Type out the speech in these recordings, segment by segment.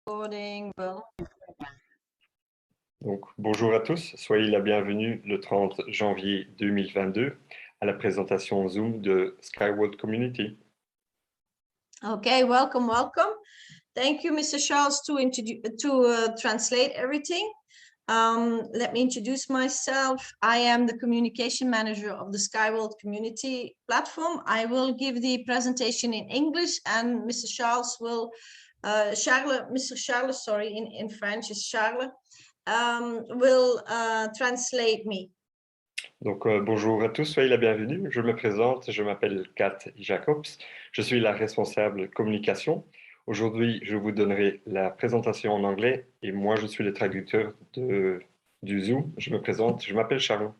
Recording, well. Donc, bonjour à tous, soyez la bienvenue le 30 janvier 2022 à la présentation Zoom de Skyworld Community. Okay, welcome. Thank you, Mr. Charles, to translate everything. Let me introduce myself. I am the communication manager of the Skyworld Community platform. I will give the presentation in English, and Mr. Charles will, in French is Charles, will translate me. Donc, bonjour à tous, soyez la bienvenue. Je me présente, je m'appelle Kat Jacobs, je suis la responsable communication. Aujourd'hui, je vous donnerai la présentation en anglais et moi, je suis le traducteur du Zoom. Je me présente, je m'appelle Charles.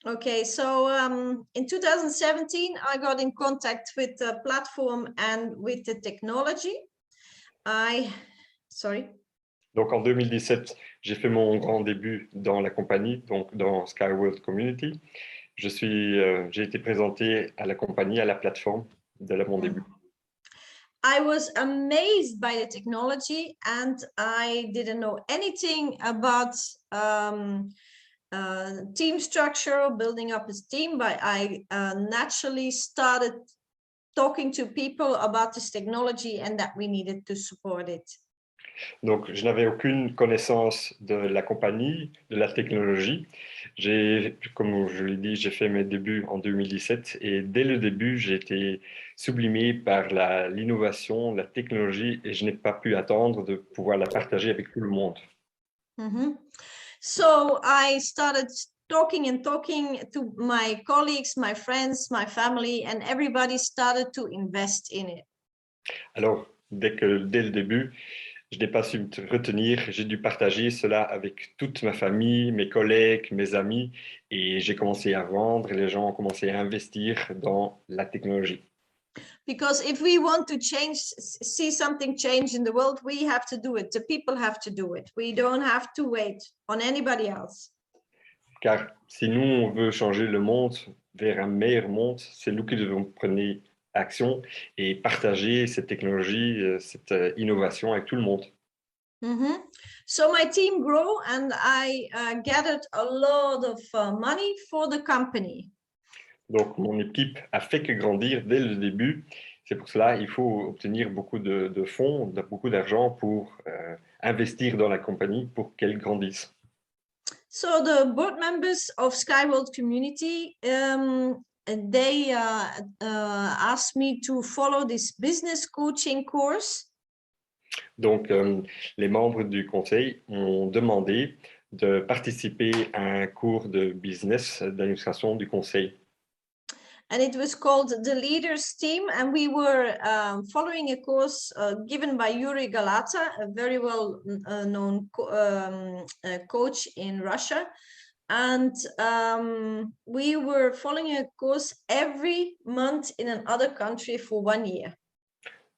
Okay, so in 2017, I got in contact with the platform and with the technology. Donc, en 2017, j'ai fait mon grand début dans la compagnie, donc dans Skyworld Community. J'ai été présenté à la compagnie, à la plateforme de mon début. I was amazed by the technology, and I didn't know anything about team structure, building up a team, but I naturally started talking to people about this technology and that we needed to support it. Donc, je n'avais aucune connaissance de la compagnie, de la technologie. Comme je l'ai dit, j'ai fait mes débuts en 2017 et dès le début, j'ai été sublimé par l'innovation, la technologie et je n'ai pas pu attendre de pouvoir la partager avec tout le monde. So I started talking to my colleagues, my friends, my family, and everybody started to invest in it. Alors, dès le début, je n'ai pas su me retenir, j'ai dû partager cela avec toute ma famille, mes collègues, mes amis, et j'ai commencé à vendre, et les gens ont commencé à investir dans la technologie. Because if we want to see something change in the world, we have to do it. The people have to do it. We don't have to wait on anybody else. Car si nous, on veut changer le monde vers un meilleur monde, c'est nous qui devons prendre action et partager cette technologie, cette innovation avec tout le monde. So my team grew and I gathered a lot of money for the company. Donc, mon équipe a fait que grandir dès le début. C'est pour cela qu'il faut obtenir beaucoup de fonds, beaucoup d'argent pour investir dans la compagnie pour qu'elle grandisse. So the board members of Skyworld Community, they asked me to follow this business coaching course. Donc, les membres du conseil m'ont demandé de participer à un cours de business d'administration du conseil. And it was called the Leaders Team, and we were following a course given by Yuri Galata, a very well-known coach in Russia. And we were following a course every month in another country for 1 year.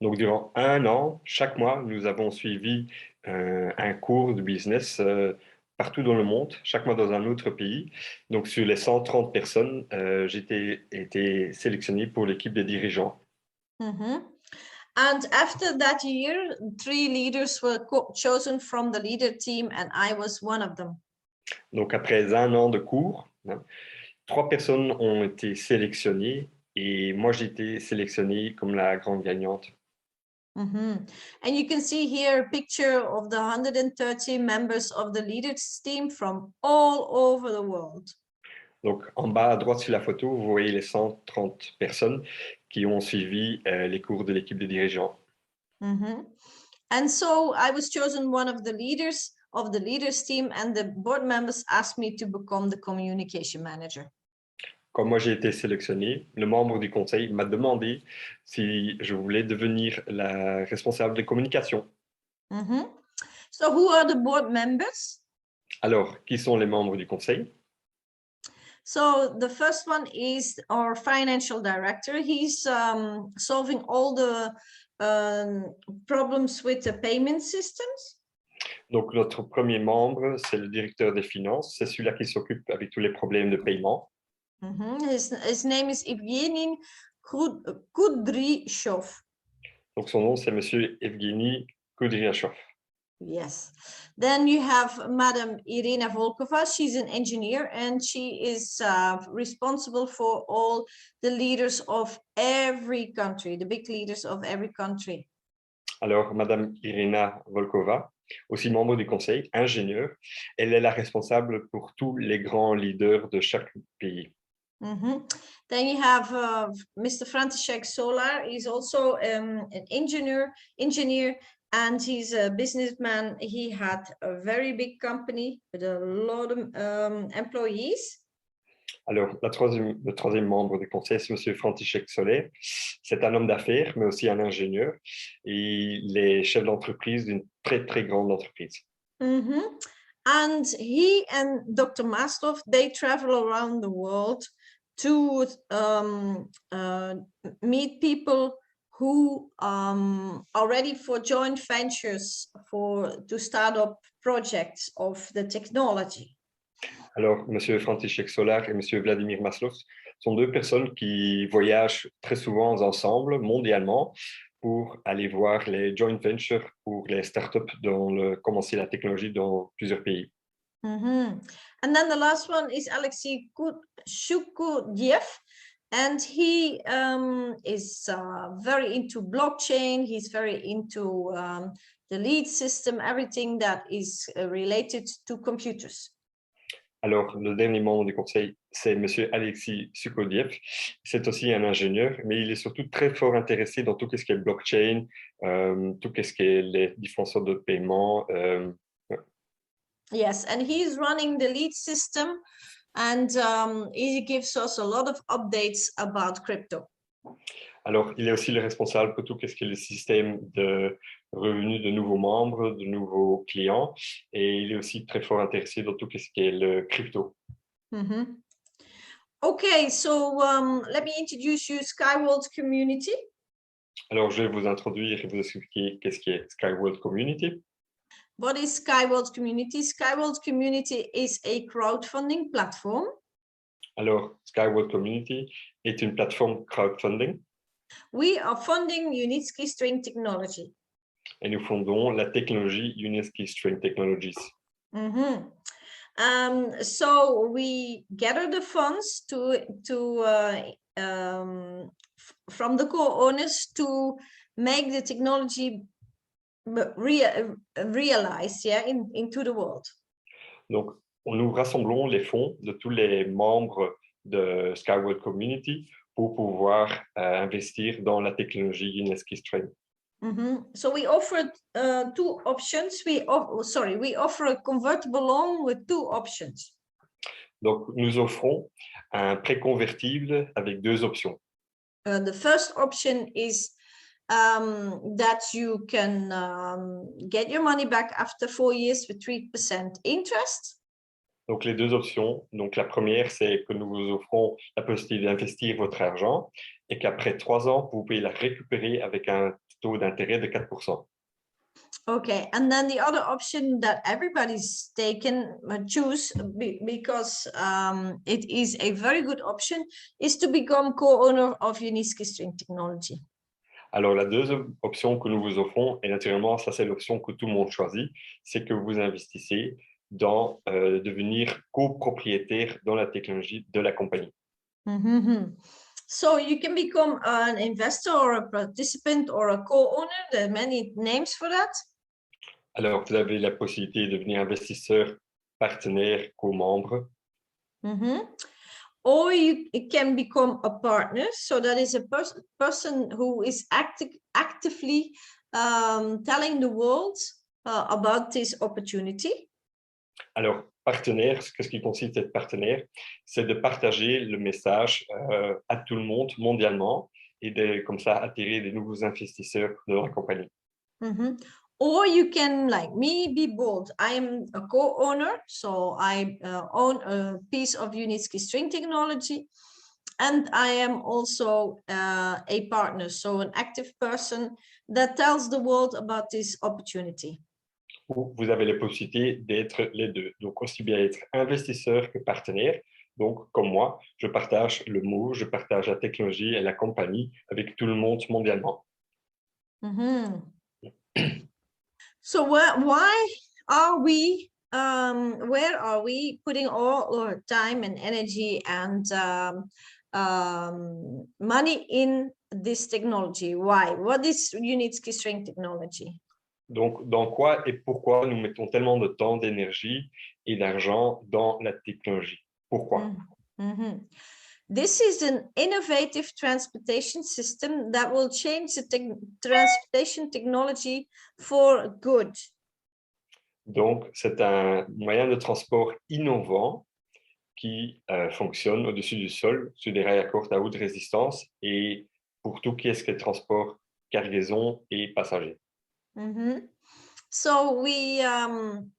Donc, durant 1 an, chaque mois, nous avons suivi un cours de business partout dans le monde, chaque mois dans un autre pays. Donc, sur les 130 personnes, j'ai été sélectionné pour l'équipe des dirigeants. And after that year, 3 leaders were chosen from the leader team, and I was one of them. Donc, après 1 an de cours, 3 personnes ont été sélectionnées et moi, j'ai été sélectionné comme la grande gagnante. And you can see here a picture of the 130 members of the leaders team from all over the world. Donc, en bas à droite sur la photo, vous voyez les 130 personnes qui ont suivi les cours de l'équipe de dirigeants. And so I was chosen one of the leaders team, and the board members asked me to become the communication manager. Quand moi j'ai été sélectionné, le membre du conseil m'a demandé si je voulais devenir la responsable de communication. So who are the board members? Alors, qui sont les membres du conseil? So the first one is our financial director. He's solving all the problems with the payment systems. Donc, notre premier membre, c'est le directeur des finances. C'est celui-là qui s'occupe avec tous les problèmes de paiement. His name is Evgeny Kudryshov. Donc, son nom, c'est Monsieur Evgeny Kudryashov. Yes. Then you have Madam Irina Volkova. She's an engineer and she is responsible for all the leaders of every country, the big leaders of every country. Alors, Madame Irina Volkova, aussi membre du conseil, ingénieure, elle est la responsable pour tous les grands leaders de chaque pays. Then you have Mr. František Solar. He's also an engineer, and he's a businessman. He had a very big company with a lot of employees. Alors, le troisième membre du conseil, c'est M. František Soler. C'est un homme d'affaires, mais aussi un ingénieur. Et il est chef d'entreprise d'une très, très grande entreprise. And he and Dr. Maslov, they travel around the world to meet people who are ready for joint ventures to start up projects of the technology. Alors, M. František Solar et M. Vladimir Maslov sont deux personnes qui voyagent très souvent ensemble, mondialement, pour aller voir les joint ventures pour les startups dans commencer la technologie dans plusieurs pays. And then the last one is Alexei Shukudiev, and he is very into blockchain. He's very into the lead system, everything that is related to computers. Alors, le dernier membre du conseil, c'est M. Alexei Sukodiev. C'est aussi un ingénieur, mais il est surtout très fort intéressé dans tout ce qui est blockchain, tout ce qui est les différentes sortes de paiements. Yes, and he's running the lead system, and he gives us a lot of updates about crypto. Alors, il est aussi le responsable pour tout ce qui est le système de revenus de nouveaux membres, de nouveaux clients, et il est aussi très fort intéressé dans tout ce qui est le crypto. Okay, so let me introduce you Skyworld Community. Alors, je vais vous introduire et vous expliquer qu'est-ce qui est Skyworld Community. What is Skyworld Community? Skyworld Community is a crowdfunding platform. Alors, Skyworld Community est une plateforme crowdfunding. We are funding Unitsky String Technology. Et nous fondons la technologie Unitsky String Technologies. So we gather the funds from the co-owners to make the technology realize, into the world. Donc, nous rassemblons les fonds de tous les membres de Skyworld Community pour pouvoir investir dans la technologie Unitsky String. So we offer two options. We offer a convertible loan with two options. Donc, nous offrons un prêt convertible avec deux options. The first option is that you can get your money back after 4 years with 3% interest. Donc, les deux options. Donc, la première, c'est que nous vous offrons la possibilité d'investir votre argent et qu'après 3 ans, vous pouvez la récupérer avec un taux d'intérêt de 4%. Okay, and then the other option that everybody's choose because it is a very good option is to become co-owner of Unitsky String Technology. Alors, la deuxième option que nous vous offrons, et naturellement, ça c'est l'option que tout le monde choisit, c'est que vous investissez dans devenir copropriétaire dans la technologie de la compagnie. So you can become an investor or a participant or a co-owner. There are many names for that. Alors, vous avez la possibilité de devenir investisseur, partenaire, co-membre. Or you can become a partner. So that is a person who is actively telling the world about this opportunity. Alors, partenaire, ce qui consiste à être partenaire, c'est de partager le message à tout le monde mondialement et de, comme ça, attirer des nouveaux investisseurs dans la compagnie. Or you can, like me, be bold. I am a co-owner, so I own a piece of Unitsky String Technology, and I am also a partner, so an active person that tells the world about this opportunity. Vous avez la possibilité d'être les deux, donc aussi bien être investisseur que partenaire. Donc, comme moi, je partage le mot, je partage la technologie et la compagnie avec tout le monde mondialement. So why are we, where are we putting all our time and energy and money in this technology? Why? What is Unitsky string technology? Donc, dans quoi et pourquoi nous mettons tellement de temps, d'énergie et d'argent dans la technologie? Pourquoi? Mhm. This is an innovative transportation system that will change the transportation technology for good. Donc, c'est un moyen de transport innovant qui fonctionne au-dessus du sol sur des rails à courte à haute résistance et pour tout ce qui est transport, cargaison et passagers. Mhm. So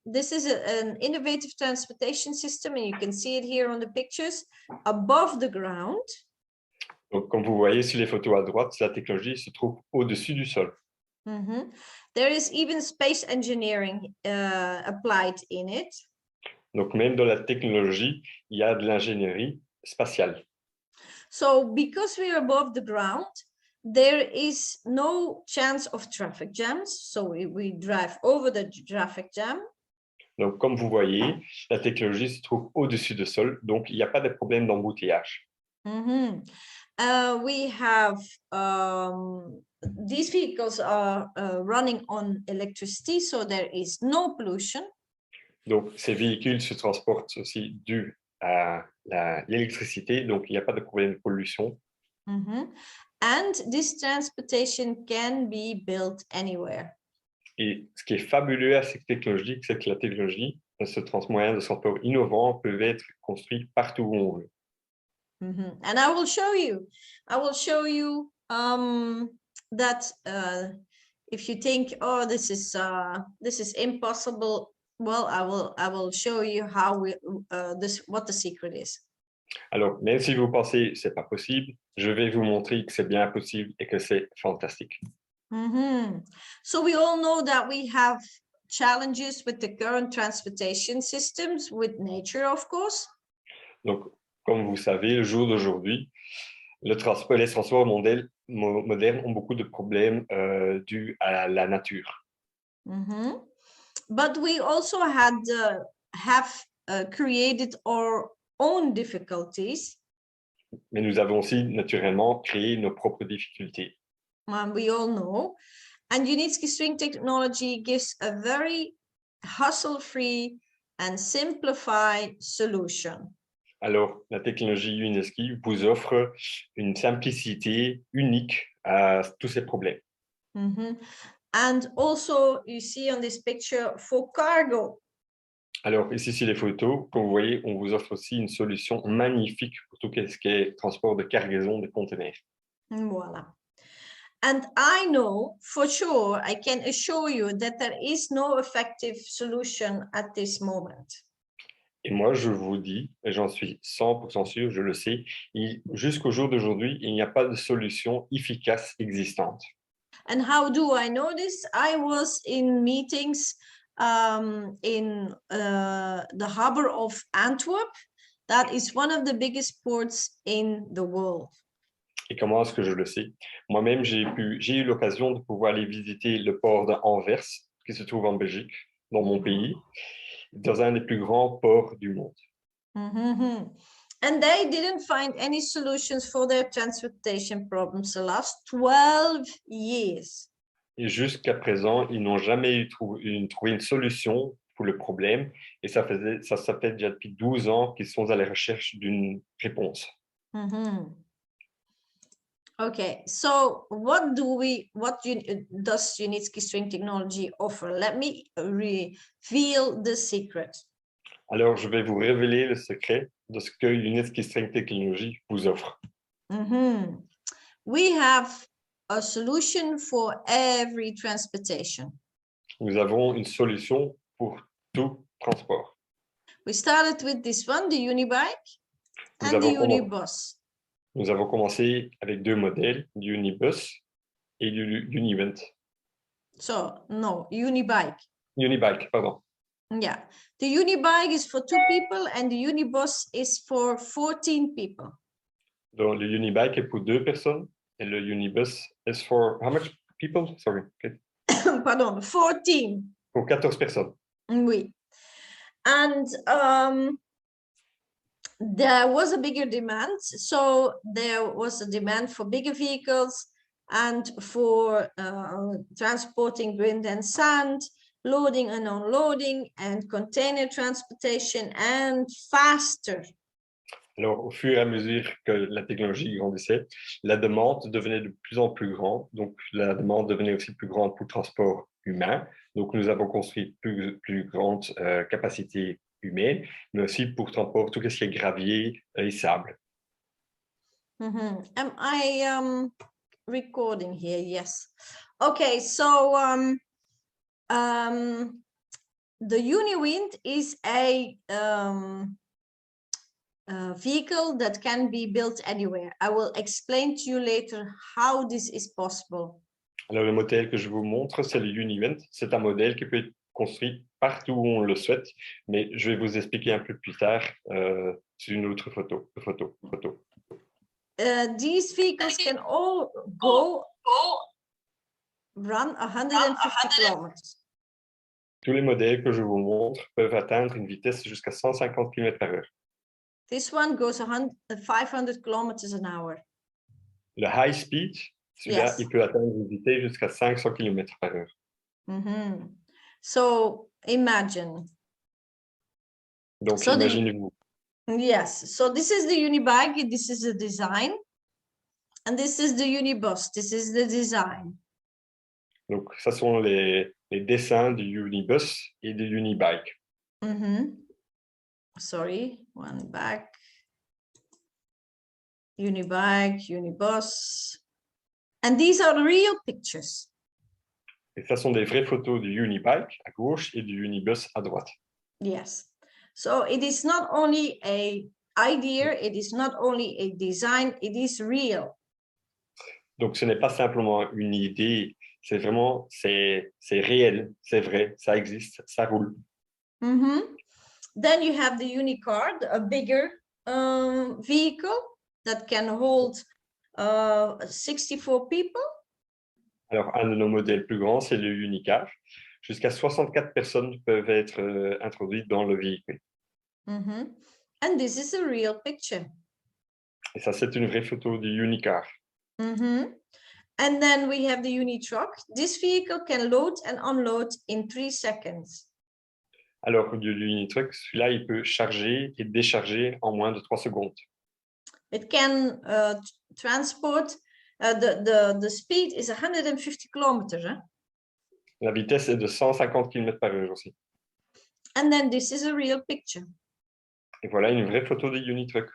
this is an innovative transportation system, and you can see it here on the pictures, above the ground. Donc, comme vous voyez sur les photos à droite, la technologie se trouve au-dessus du sol. Mhm. There is even space engineering applied in it. Donc, même dans la technologie, il y a de l'ingénierie spatiale. So because we are above the ground, there is no chance of traffic jams. So we drive over the traffic jam. Donc, comme vous voyez, la technologie se trouve au-dessus du sol, donc il n'y a pas de problème d'embouteillage. Mm-hmm. We have these vehicles are running on electricity, so there is no pollution. Donc, ces véhicules se transportent aussi dû à l'électricité, donc il n'y a pas de problème de pollution. Mm-hmm. And this transportation can be built anywhere. Et ce qui est fabuleux à cette technologie, c'est que la technologie, ce moyen de transport innovant, peut être construit partout où on veut. Mm-hmm. And I will show you that if you think, oh, this is impossible, well, I will show you how what the secret is. Alors, même si vous pensez que ce n'est pas possible, je vais vous montrer que c'est bien possible et que c'est fantastique. Mm-hmm. So we all know that we have challenges with the current transportation systems, with nature, of course. Donc, comme vous savez, le jour d'aujourd'hui, les transports modernes ont beaucoup de problèmes dus à la nature. Mm-hmm. But we also have created our own difficulties. Mais nous avons aussi naturellement créé nos propres difficultés. We all know. And Unitsky string technology gives a very hassle-free and simplified solution. Alors, la technologie Unitsky vous offre une simplicité unique à tous ces problèmes. Mm-hmm. And also, you see on this picture, for cargo. Alors, ici, sur les photos, comme vous voyez, on vous offre aussi une solution magnifique pour tout ce qui est transport de cargaison de conteneurs. Voilà. And I know for sure, I can assure you that there is no effective solution at this moment. Et moi, je vous dis, et j'en suis 100% sûr, je le sais, jusqu'au jour d'aujourd'hui, il n'y a pas de solution efficace existante. And how do I know this? I was in meetings in the harbor of Antwerp. That is one of the biggest ports in the world. Et comment est-ce que je le sais? Moi-même, j'ai eu l'occasion de pouvoir aller visiter le port d'Anvers, qui se trouve en Belgique, dans mon pays, dans un des plus grands ports du monde. Mm-hmm. And they didn't find any solutions for their transportation problems the last 12 years. Et jusqu'à présent, ils n'ont jamais trouvé une solution pour le problème. Et ça fait déjà depuis 12 ans qu'ils sont à la recherche d'une réponse. Mm-hmm. Okay, so what does Unitsky string technology offer? Let me reveal the secret. Alors, je vais vous révéler le secret de ce que Unitsky String Technology vous offre. Mm-hmm. We have a solution for every transportation. Nous avons une solution pour tout transport. We started with this one, the Unibike and the Unibus. Nous avons commencé avec deux modèles, du Unibus et du Univent. So, no, Unibike. Unibike, pardon. Yeah, the Unibike is for 2 people and the Unibus is for 14 people. Donc, le Unibike est pour 2 personnes et le Unibus is for how much people? Sorry. Okay. Pardon, 14. Pour 14 personnes. Oui. And there was a bigger demand. So there was a demand for bigger vehicles and for transporting wind and sand, loading and unloading, and container transportation, and faster. Alors, au fur et à mesure que la technologie grandissait, la demande devenait de plus en plus grande. Donc, la demande devenait aussi plus grande pour le transport humain. Donc, nous avons construit plus grande capacité humaine, mais aussi pour transport, tout ce qui est gravier et sable. Am I recording here? Yes. Okay, so the UniWind is a vehicle that can be built anywhere. I will explain to you later how this is possible. Alors, le modèle que je vous montre, c'est le UniWind. C'est un modèle qui peut être construit partout où on le souhaite, mais je vais vous expliquer un peu plus tard sur une autre photo. These vehicles can all run 150 kilometers. Tous les modèles que je vous montre peuvent atteindre une vitesse jusqu'à 150 km/h. This one goes 500 kilometers an hour. Le high speed, celui-là, Yes. il peut atteindre une vitesse jusqu'à 500 km/h. So imagine. Donc, So imaginez-vous. Yes, so this is the Unibike, this is the design, and this is the Unibus, this is the design. Donc, ça sont les dessins du Unibus et du Unibike. Sorry, one back. Unibike, Unibus. And these are real pictures. Et ça sont des vraies photos du Unibike à gauche et du Unibus à droite. Yes. So it is not only an idea, it is not only a design, it is real. Donc, ce n'est pas simplement une idée, c'est vraiment, c'est réel, c'est vrai, ça existe, ça roule. Then you have the Unicar, a bigger vehicle that can hold 64 people. Alors, un de nos modèles plus grands, c'est le Unicar. Jusqu'à 64 personnes peuvent être introduites dans le véhicule. And this is a real picture. Et ça, c'est une vraie photo du Unicar. And then we have the Unitruck. This vehicle can load and unload in 3 seconds. Alors, du Unitruck, celui-là, il peut charger et décharger en moins de 3 secondes. It can transport, the speed is 150 kilometers. La vitesse est de 150 km/h aussi. And then this is a real picture. Et voilà une vraie photo de Unitruck.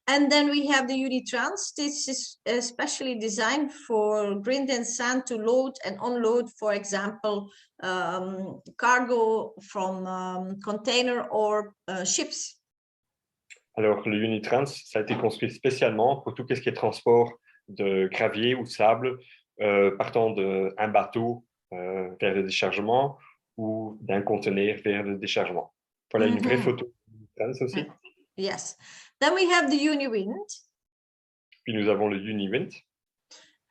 And then we have the Unitrans. This is especially designed for grind and sand to load and unload, for example, cargo from container or ships. Alors, le Unitrans, ça a été construit spécialement pour tout ce qui est transport de gravier ou sable partant d'un bateau vers le déchargement ou d'un conteneur vers le déchargement. Voilà une vraie photo du Unitrans aussi. Yes. Then we have the UniWind. Puis nous avons le UniWind.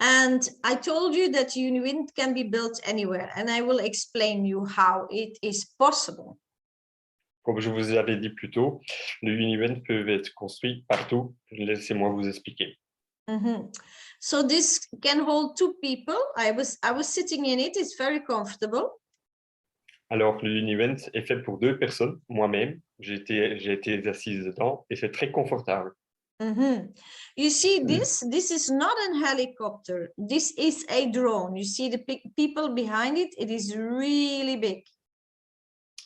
And I told you that UniWind can be built anywhere, and I will explain you how it is possible. Comme je vous avais dit plus tôt, le UniWind peut être construit partout. Laissez-moi vous expliquer. So this can hold 2 people. I was sitting in it. It's very comfortable. Alors, le UniWind est fait pour 2 personnes. Moi-même, j'ai été assise dedans et c'est très confortable. You see this is not a helicopter. This is a drone. You see the people behind it. It is really big.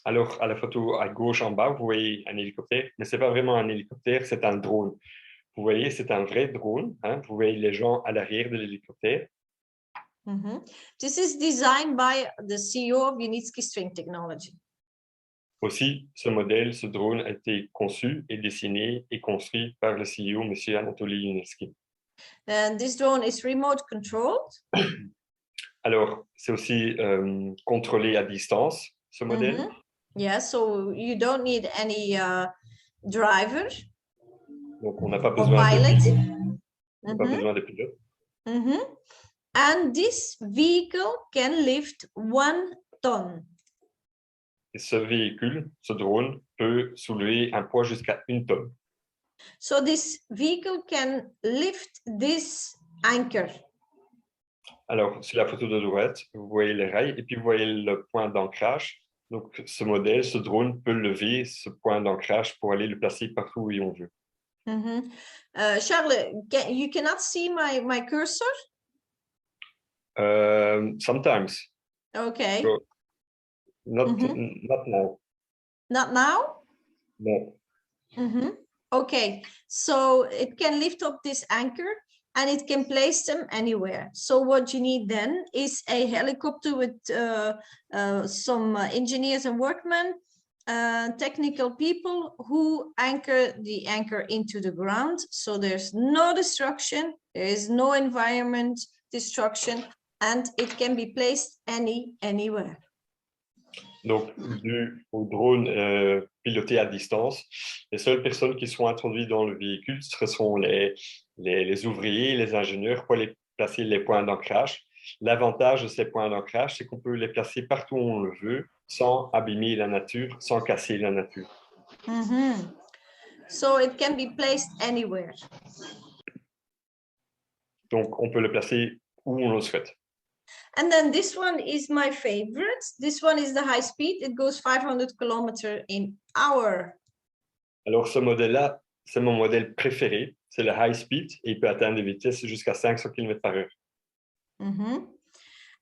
Alors, à la photo à gauche en bas, vous voyez un hélicoptère, mais ce n'est pas vraiment un hélicoptère, c'est un drone. Vous voyez, c'est un vrai drone. Vous voyez les gens à l'arrière de l'hélicoptère. This is designed by the CEO of Unitsky String Technology. Aussi, ce modèle, ce drone a été conçu et dessiné et construit par le CEO, M. Anatoly Unitsky. And this drone is remote controlled. Alors, c'est aussi contrôlé à distance, ce modèle. Yeah, so you don't need any driver. Donc, on n'a pas besoin de pilote. On n'a pas besoin de pilote. And this vehicle can lift 1 ton. Et ce véhicule, ce drone, peut soulever un poids jusqu'à 1 tonne. So this vehicle can lift this anchor. Alors, sur la photo de droite, vous voyez les rails et puis vous voyez le point d'ancrage. Donc, ce modèle, ce drone peut lever ce point d'ancrage pour aller le placer partout où on veut. Charles, you cannot see my cursor? Sometimes. Okay. So, not now. Not now? No. Okay, so it can lift up this anchor and it can place them anywhere. So what you need then is a helicopter with some engineers and workmen, technical people who anchor the anchor into the ground. So there's no destruction, there is no environment destruction, and it can be placed anywhere. Donc, dû au drone piloté à distance, les seules personnes qui sont introduites dans le véhicule, ce sont les ouvriers, les ingénieurs pour aller placer les points d'ancrage. L'avantage de ces points d'ancrage, c'est qu'on peut les placer partout où on le veut, sans abîmer la nature, sans casser la nature. So it can be placed anywhere. Donc, on peut le placer où on le souhaite. And then this one is my favorite. This one is the high speed. It goes 500 kilometers an hour. Alors, ce modèle-là, c'est mon modèle préféré. C'est le high speed et il peut atteindre des vitesses jusqu'à 500 km par heure.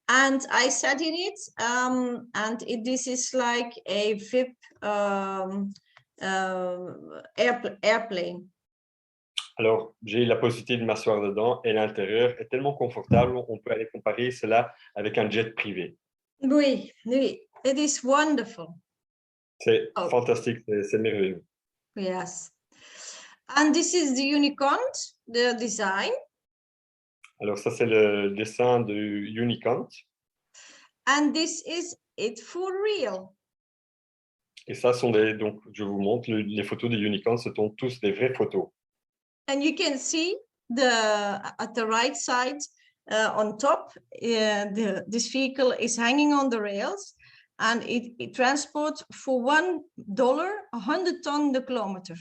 And I sat in it, and this is like a VIP airplane. Alors, j'ai la possibilité de m'asseoir dedans et l'intérieur est tellement confortable, on peut aller comparer cela avec un jet privé. Oui, oui, it is wonderful. C'est fantastique, c'est merveilleux. Yes. And this is the Unicont, the design. Alors, ça, c'est le dessin de Unicont. And this is it for real. Et ça sont donc, je vous montre, les photos de Unicont, ce sont tous des vraies photos. And you can see at the right side on top, this vehicle is hanging on the rails, and it transports for $1 100 tonnes de kilomètres.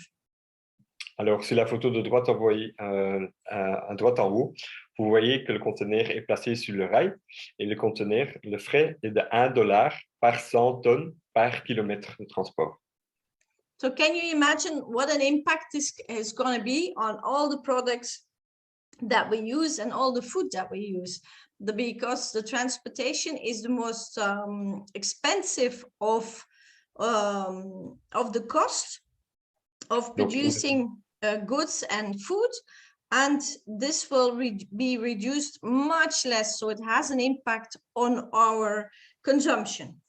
Alors, sur la photo de droite, à droite en haut, vous voyez que le conteneur est placé sur le rail et le conteneur, le frais est de $1 par 100 tonnes par kilomètre de transport. So can you imagine what an impact this is going to be on all the products that we use and all the food that we use? Because the transportation is the most expensive of the cost of producing goods and food, and this will be reduced much less, so it has an impact on our consumption.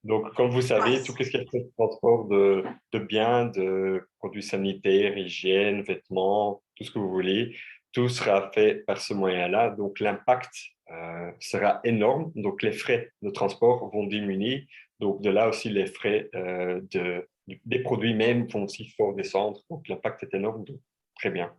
Donc, comme vous savez, tout ce qui est le transport de biens, de produits sanitaires, hygiène, vêtements, tout ce que vous voulez, tout sera fait par ce moyen-là. Donc, l'impact sera énorme. Donc, les frais de transport vont diminuer. Donc, de là aussi, les frais des produits même vont aussi fort descendre. Donc, l'impact est énorme. Donc, très bien.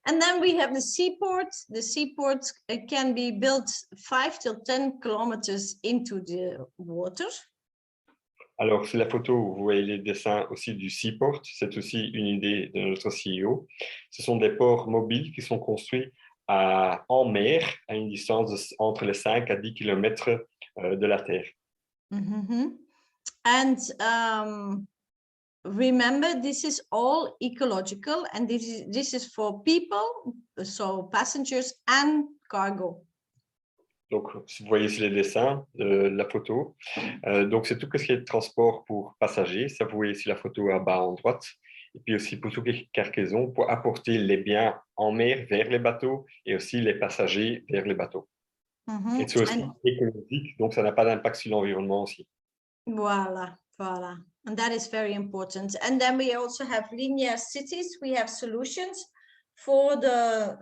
And then we have the seaport. The seaport can be built 5 to 10 kilometers into the water. Alors, sur la photo, vous voyez les dessins aussi du seaport. C'est aussi une idée de notre CEO. Ce sont des ports mobiles qui sont construits en mer à une distance entre les 5 à 10 km de la Terre. And remember, this is all ecological, and this is for people, so passengers and cargo. Donc, vous voyez ici les dessins, la photo. Donc, c'est tout ce qui est transport pour passagers. Ça, vous voyez ici la photo à bas en droite. Et puis aussi pour toutes les cargaisons, pour apporter les biens en mer vers les bateaux et aussi les passagers vers les bateaux. Et c'est aussi écologique, donc ça n'a pas d'impact sur l'environnement aussi. Voilà, voilà. And that is very important. And then we also have linear cities. We have solutions for the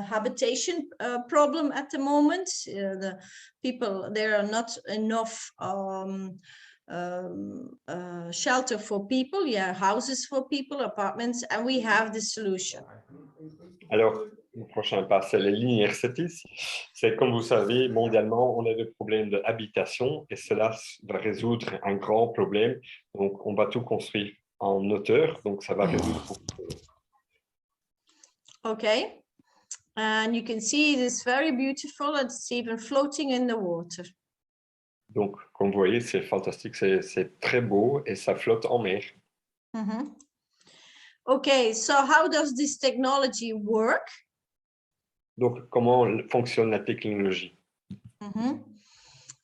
habitation problem at the moment. The people, there are not enough shelter for people, yeah, houses for people, apartments, and we have the solution. Alors, le prochain pas, c'est la ligne RCT. C'est comme vous savez, mondialement, on a des problèmes d'habitation et cela va résoudre un grand problème. Donc, on va tout construire en hauteur, donc ça va résoudre beaucoup de problèmes. Okay, and you can see it is very beautiful and it's even floating in the water. Donc, comme vous voyez, c'est fantastique, c'est très beau et ça flotte en mer. Mhm. Okay, so how does this technology work? Donc, comment fonctionne la technologie? Mhm.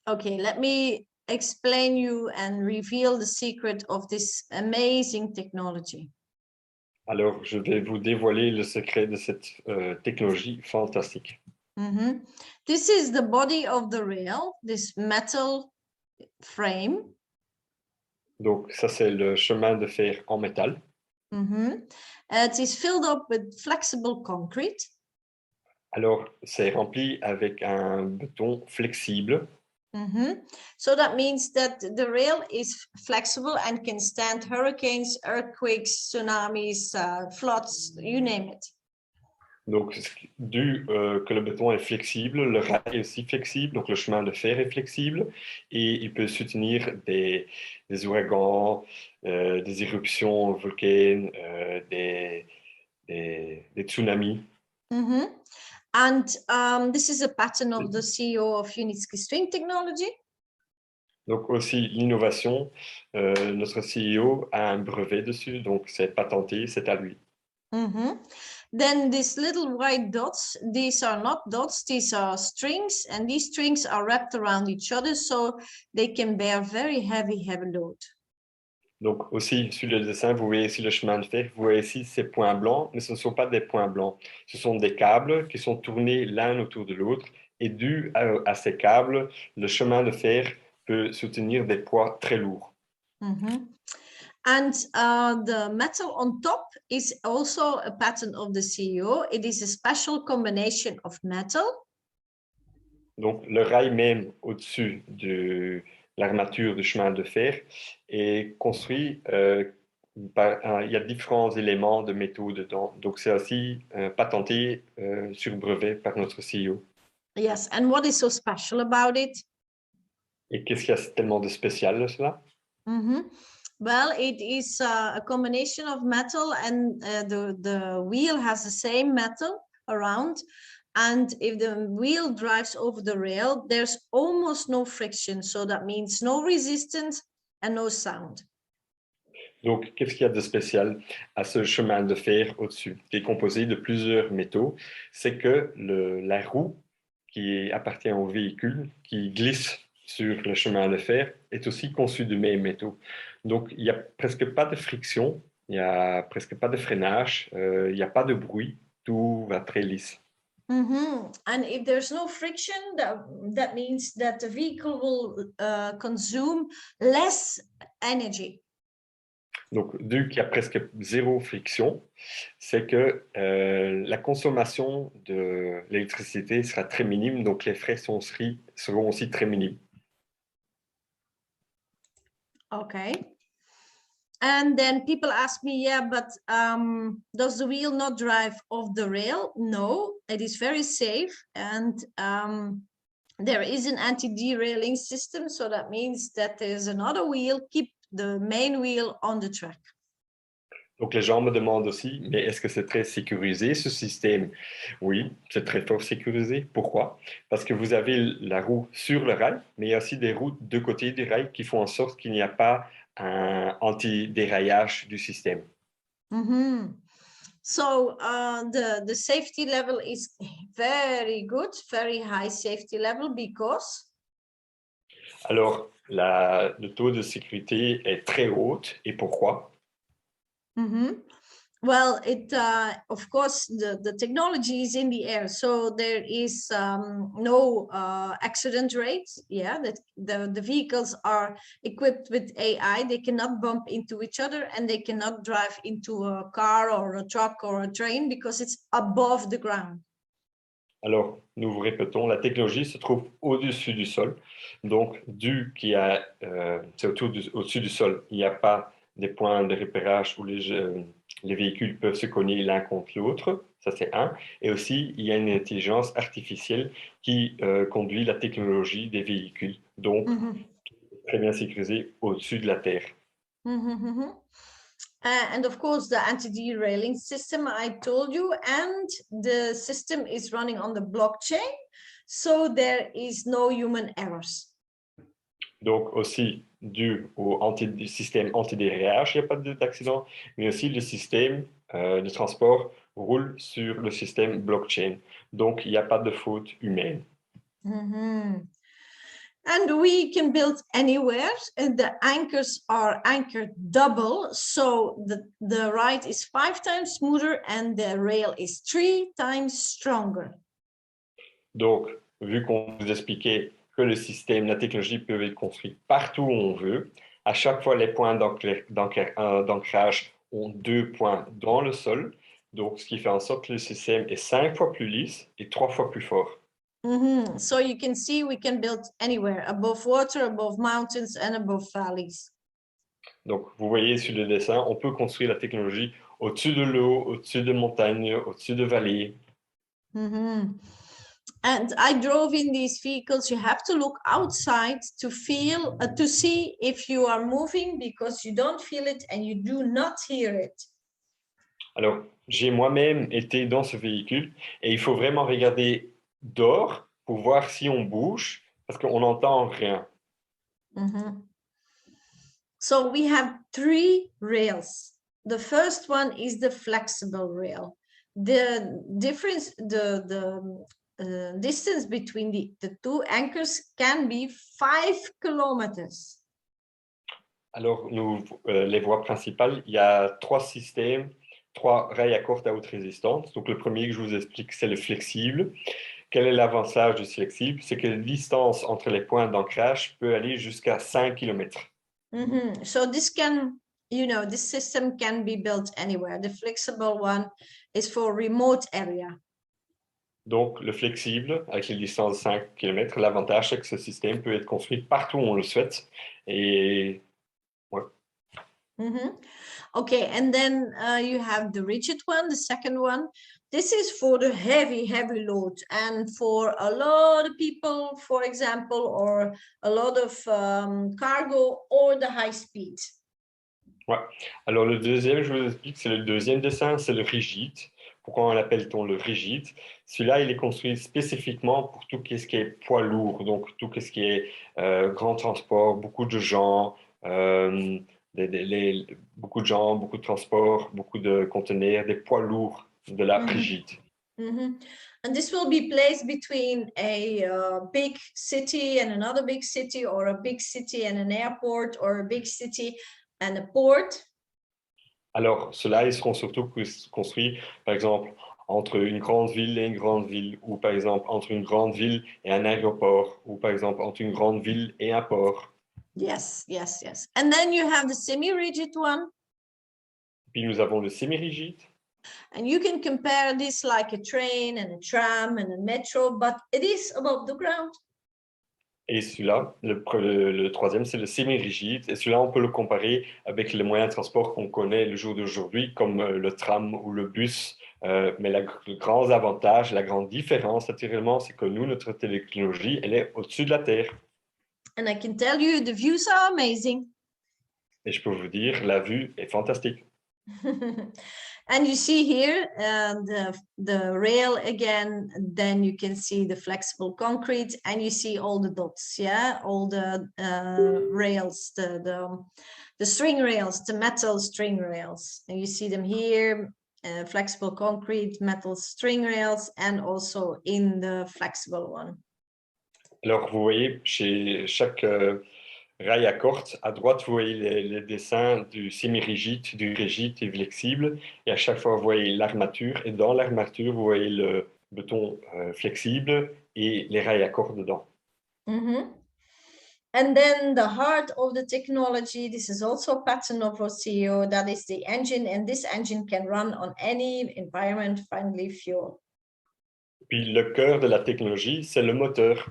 Okay, let me explain you and reveal the secret of this amazing technology. Alors, je vais vous dévoiler le secret de cette technologie fantastique. Mhm. This is the body of the rail, this metal frame. Donc, ça, c'est le chemin de fer en métal. Mhm. It is filled up with flexible concrete. Alors, c'est rempli avec un béton flexible. Mhm. So that means that the rail is flexible and can stand hurricanes, earthquakes, tsunamis, floods, you name it. Donc, dû que le béton est flexible, le rail est aussi flexible, donc le chemin de fer est flexible et il peut soutenir des ouragans, des éruptions volcaniques, des tsunamis. Mhm. And this is a pattern of the CEO of Unitsky String Technology. Donc aussi l'innovation, notre CEO a un brevet dessus, donc c'est patenté, c'est à lui. Mhm. Then these little white dots, these are not dots, these are strings, and these strings are wrapped around each other so they can bear very heavy load. Donc aussi sur le dessin, vous voyez ici le chemin de fer, vous voyez ici ces points blancs, mais ce ne sont pas des points blancs, ce sont des câbles qui sont tournés l'un autour de l'autre et dû à ces câbles, le chemin de fer peut soutenir des poids très lourds. Mhm. And the metal on top is also a pattern of the CEO. It is a special combination of metal. Donc le rail même au-dessus de l'armature du chemin de fer est construit il y a différents éléments de métaux dedans. Donc c'est aussi patenté sur brevet par notre CEO. Yes, and what is so special about it? Et qu'est-ce qu'il y a tellement de spécial de cela? Mm-hmm. Well, it is a combination of metal and the wheel has the same metal around. And if the wheel drives over the rail, there's almost no friction. So that means no resistance and no sound. Donc, qu'est-ce qu'il y a de spécial à ce chemin de fer au-dessus, qui est composé de plusieurs métaux? C'est que la roue qui appartient au véhicule, qui glisse sur le chemin de fer, est aussi conçue de mêmes métaux. Donc, il n'y a presque pas de friction, il n'y a presque pas de freinage, il n'y a pas de bruit, tout va très lisse. Mm-hmm. And if there's no friction, that means that the vehicle will consume less energy. Donc, vu qu'il y a presque zéro friction, c'est que la consommation de l'électricité sera très minime, donc les frais seront aussi très minimes. Okay. And then people ask me, yeah, but does the wheel not drive off the rail? No, it is very safe. And there is an anti-derailing system. So that means that there's another wheel, keep the main wheel on the track. Donc les gens me demandent aussi, mais est-ce que c'est très sécurisé ce système? Oui, c'est très fort sécurisé. Pourquoi? Parce que vous avez la roue sur le rail, mais il y a aussi des roues de côté du rail qui font en sorte qu'il n'y a pas un anti-déraillage du système. Mm-hmm. So the safety level is very good, very high safety level because? Alors, le taux de sécurité est très haut. Et pourquoi? Mm-hmm. Well, of course, the technology is in the air, so there is no accident rate. Yeah, that the vehicles are equipped with AI. They cannot bump into each other, and they cannot drive into a car or a truck or a train because it's above the ground. Alors, nous vous répétons, la technologie se trouve au-dessus du sol. Donc, c'est au-dessus du sol, il n'y a pas des points de repérage où les véhicules peuvent se cogner l'un contre l'autre. Ça, c'est un. Et aussi, il y a une intelligence artificielle qui conduit la technologie des véhicules. Donc, Mhm. très bien sécurisé au-dessus de la Terre. Mhm, mhm. And of course, the anti-derailing system I told you, and the system is running on the blockchain, so there is no human errors. Donc aussi dû au système anti-déraillage, il n'y a pas d'accident, mais aussi le système de transport roule sur le système blockchain. Donc il n'y a pas de faute humaine. Mhm. And we can build anywhere, and the anchors are anchored double, so the ride is 5 times smoother and the rail is 3 times stronger. Donc, vu qu'on vous expliquait que le système, la technologie peut être construite partout où on veut, à chaque fois les points d'ancrage ont 2 points dans le sol, donc ce qui fait en sorte que le système est 5 fois plus lisse et 3 fois plus fort. Mm-hmm. So you can see we can build anywhere, above water, above mountains, and above valleys. Donc, vous voyez sur le dessin, on peut construire la technologie au-dessus de l'eau, au-dessus de montagnes, au-dessus de vallées. Mm-hmm. And I drove in these vehicles. You have to look outside to feel, to see if you are moving, because you don't feel it and you do not hear it. Alors, j'ai moi-même été dans ce véhicule et il faut vraiment regarder dehors pour voir si on bouge parce qu'on n'entend rien. Mm-hmm. So we have 3 rails. The first one is the flexible rail. The difference, the distance between the 2 anchors can be 5 kilometers. Alors, les voies principales, il y a 3 systèmes, 3 rails à courte à haute résistance. Donc, le premier que je vous explique, c'est le flexible. Quel est l'avantage du flexible? C'est que la distance entre les points d'ancrage peut aller jusqu'à 5 km. Mm-hmm. So this can, this system can be built anywhere. The flexible one is for remote area. Donc, le flexible, avec les distances de 5 km, l'avantage, c'est que ce système peut être construit partout où on le souhaite. Et ouais. Mm-hmm. Okay, and then you have the rigid one, the second one. This is for the heavy load and for a lot of people, for example, or a lot of cargo or the high speed. Ouais. Alors, le deuxième, je vous explique, c'est le deuxième dessin, c'est le rigide. Pourquoi on l'appelle-t-on le rigide? Celui-là, il est construit spécifiquement pour tout ce qui est poids lourd, donc tout ce qui est grand transport, beaucoup de gens, beaucoup de gens, beaucoup de transport, beaucoup de conteneurs, des poids lourds de la rigide. Mm-hmm. And this will be placed between a big city and another big city, or a big city and an airport, or a big city and a port. Alors, ceux-là, ils seront surtout construits, par exemple, entre une grande ville et une grande ville, ou par exemple, entre une grande ville et un aéroport, ou par exemple, entre une grande ville et un port. Yes, yes, yes. And then you have the semi-rigid one. Puis nous avons le semi-rigide. And you can compare this like a train and a tram and a metro, but it is above the ground. Et celui-là, le troisième, c'est le semi-rigide. Et celui-là, on peut le comparer avec les moyens de transport qu'on connaît le jour d'aujourd'hui, comme le tram ou le bus. Mais le grand avantage, la grande différence, naturellement, c'est que nous, notre technologie, elle est au-dessus de la Terre. And I can tell you, the views are amazing. Et je peux vous dire, la vue est fantastique. And you see here the rail again, then you can see the flexible concrete and you see all the dots, yeah, all the rails, the string rails, the metal string rails. And you see them here, flexible concrete, metal string rails, and also in the flexible one. Alors, vous voyez, chez chaque rail à corde, à droite, vous voyez les dessins du semi-rigide, du rigide et flexible. Et à chaque fois, vous voyez l'armature. Et dans l'armature, vous voyez le béton flexible et les rails à corde dedans. Mm-hmm. And then the heart of the technology, this is also a pattern of Rossio, that is the engine. And this engine can run on any environment-friendly fuel. Puis le cœur de la technologie, c'est le moteur.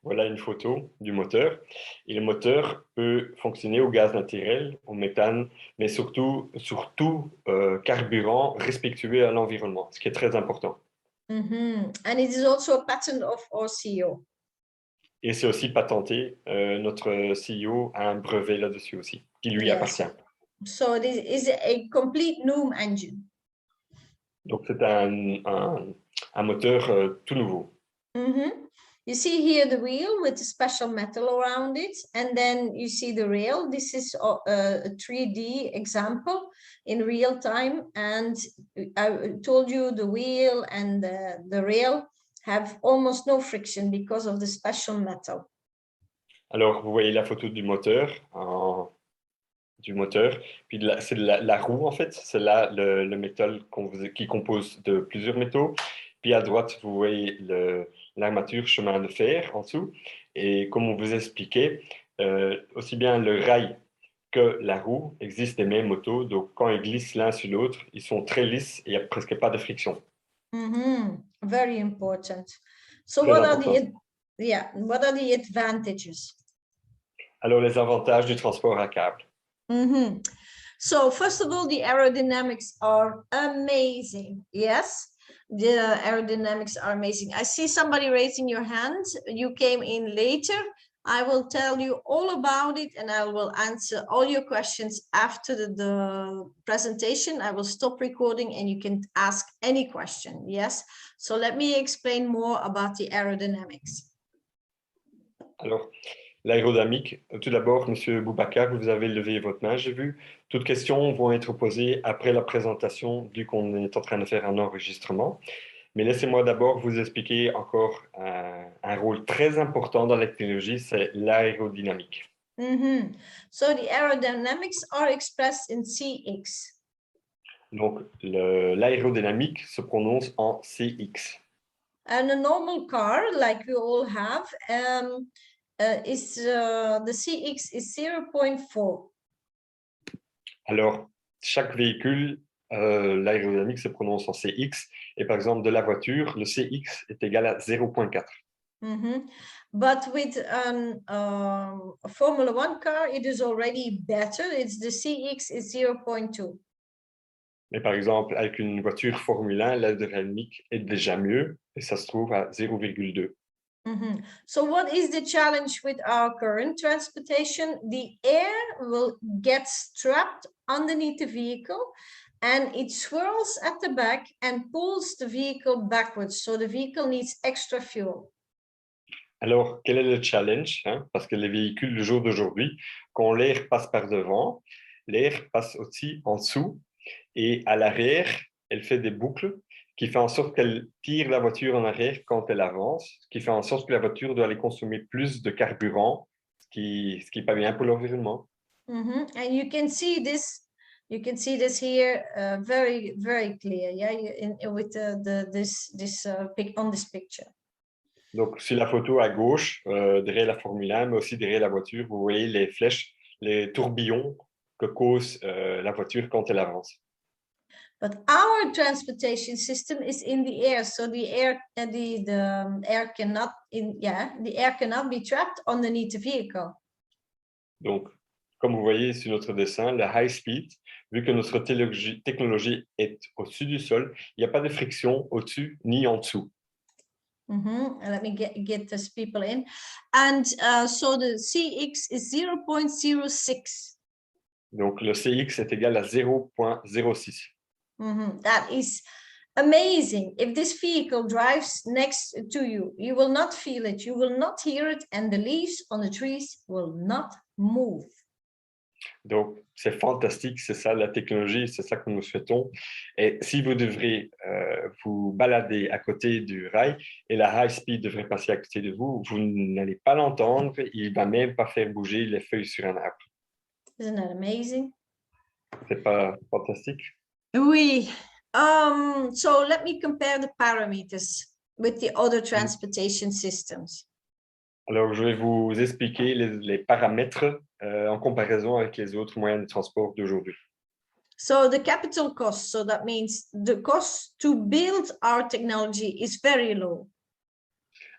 Voilà une photo du moteur. Et le moteur peut fonctionner au gaz naturel, au méthane, mais surtout carburant respectueux à l'environnement, ce qui est très important. And it is also a patent of our CEO. Et c'est aussi patenté. Notre CEO a un brevet là-dessus aussi, qui lui Yes. appartient. So this is a complete new engine. Donc c'est un moteur tout nouveau. You see here the wheel with the special metal around it, and then you see the rail. This is a 3D example in real time, and I told you the wheel and the rail have almost no friction because of the special metal. Alors vous voyez la photo du moteur, puis c'est la roue en fait, c'est là le métal qui compose de plusieurs métaux. Puis à droite, vous voyez l'armature chemin de fer en dessous. Et comme on vous expliquait, aussi bien le rail que la roue existent des mêmes motos. Donc quand ils glissent l'un sur l'autre, ils sont très lisses et il n'y a presque pas de friction. Very important. So Très important. what are the advantages? Alors les avantages du transport à câble. So first of all, the aerodynamics are amazing. Yes, the aerodynamics are amazing. I see somebody raising your hand. You came in later. I will tell you all about it and I will answer all your questions after the presentation. I will stop recording and you can ask any question. Yes, so let me explain more about the aerodynamics. Alors, l'aérodynamique, tout d'abord, Monsieur Boubacar, vous avez levé votre main, j'ai vu. Toutes questions vont être posées après la présentation, vu qu'on est en train de faire un enregistrement. Mais laissez-moi d'abord vous expliquer encore un rôle très important dans la technologie, c'est l'aérodynamique. So the aerodynamics are expressed in CX. Donc, l'aérodynamique se prononce en CX. And a normal car, like we all have, the CX is 0.4. Alors, chaque véhicule, l'aérodynamique se prononce en CX. Et par exemple, de la voiture, le CX est égal à 0.4. But with a Formula One car, it is already better. It's the CX is 0.2. Mais par exemple, avec une voiture Formule 1, l'aérodynamique est déjà mieux et ça se trouve à 0,2. So what is the challenge with our current transportation? The air will get trapped underneath the vehicle and it swirls at the back and pulls the vehicle backwards. So the vehicle needs extra fuel. Alors, quel est le challenge? Parce que les véhicules du jour d'aujourd'hui, quand l'air passe par devant, l'air passe aussi en dessous et à l'arrière, elle fait des boucles qui fait en sorte qu'elle tire la voiture en arrière quand elle avance, ce qui fait en sorte que la voiture doit aller consommer plus de carburant, ce qui n'est pas bien pour l'environnement. And you can see this here very, very clear, yeah, with this on this picture. Donc, sur la photo à gauche, derrière la Formule 1, mais aussi derrière la voiture, vous voyez les flèches, les tourbillons que cause la voiture quand elle avance. But our transportation system is in the air, so the air cannot be trapped underneath the vehicle. Donc, comme vous voyez sur notre dessin, le high speed, vu que notre technologie est au-dessus du sol, il n'y a pas de friction au-dessus ni en dessous. Let me get these people in. And so the CX is 0.06. Donc, le CX est égal à 0.06. That is amazing. If this vehicle drives next to you, you will not feel it, you will not hear it, and the leaves on the trees will not move. Donc, c'est fantastique, c'est ça la technologie, c'est ça que nous souhaitons. Et si vous devrez vous balader à côté du rail et la high speed devrait passer à côté de vous, vous n'allez pas l'entendre, il ne va même pas faire bouger les feuilles sur un arbre. Isn't that amazing? C'est pas fantastique? Oui. So let me compare the parameters with the other transportation systems. Alors, je vais vous expliquer les paramètres en comparaison avec les autres moyens de transport d'aujourd'hui. So the capital cost, so that means the cost to build our technology is very low.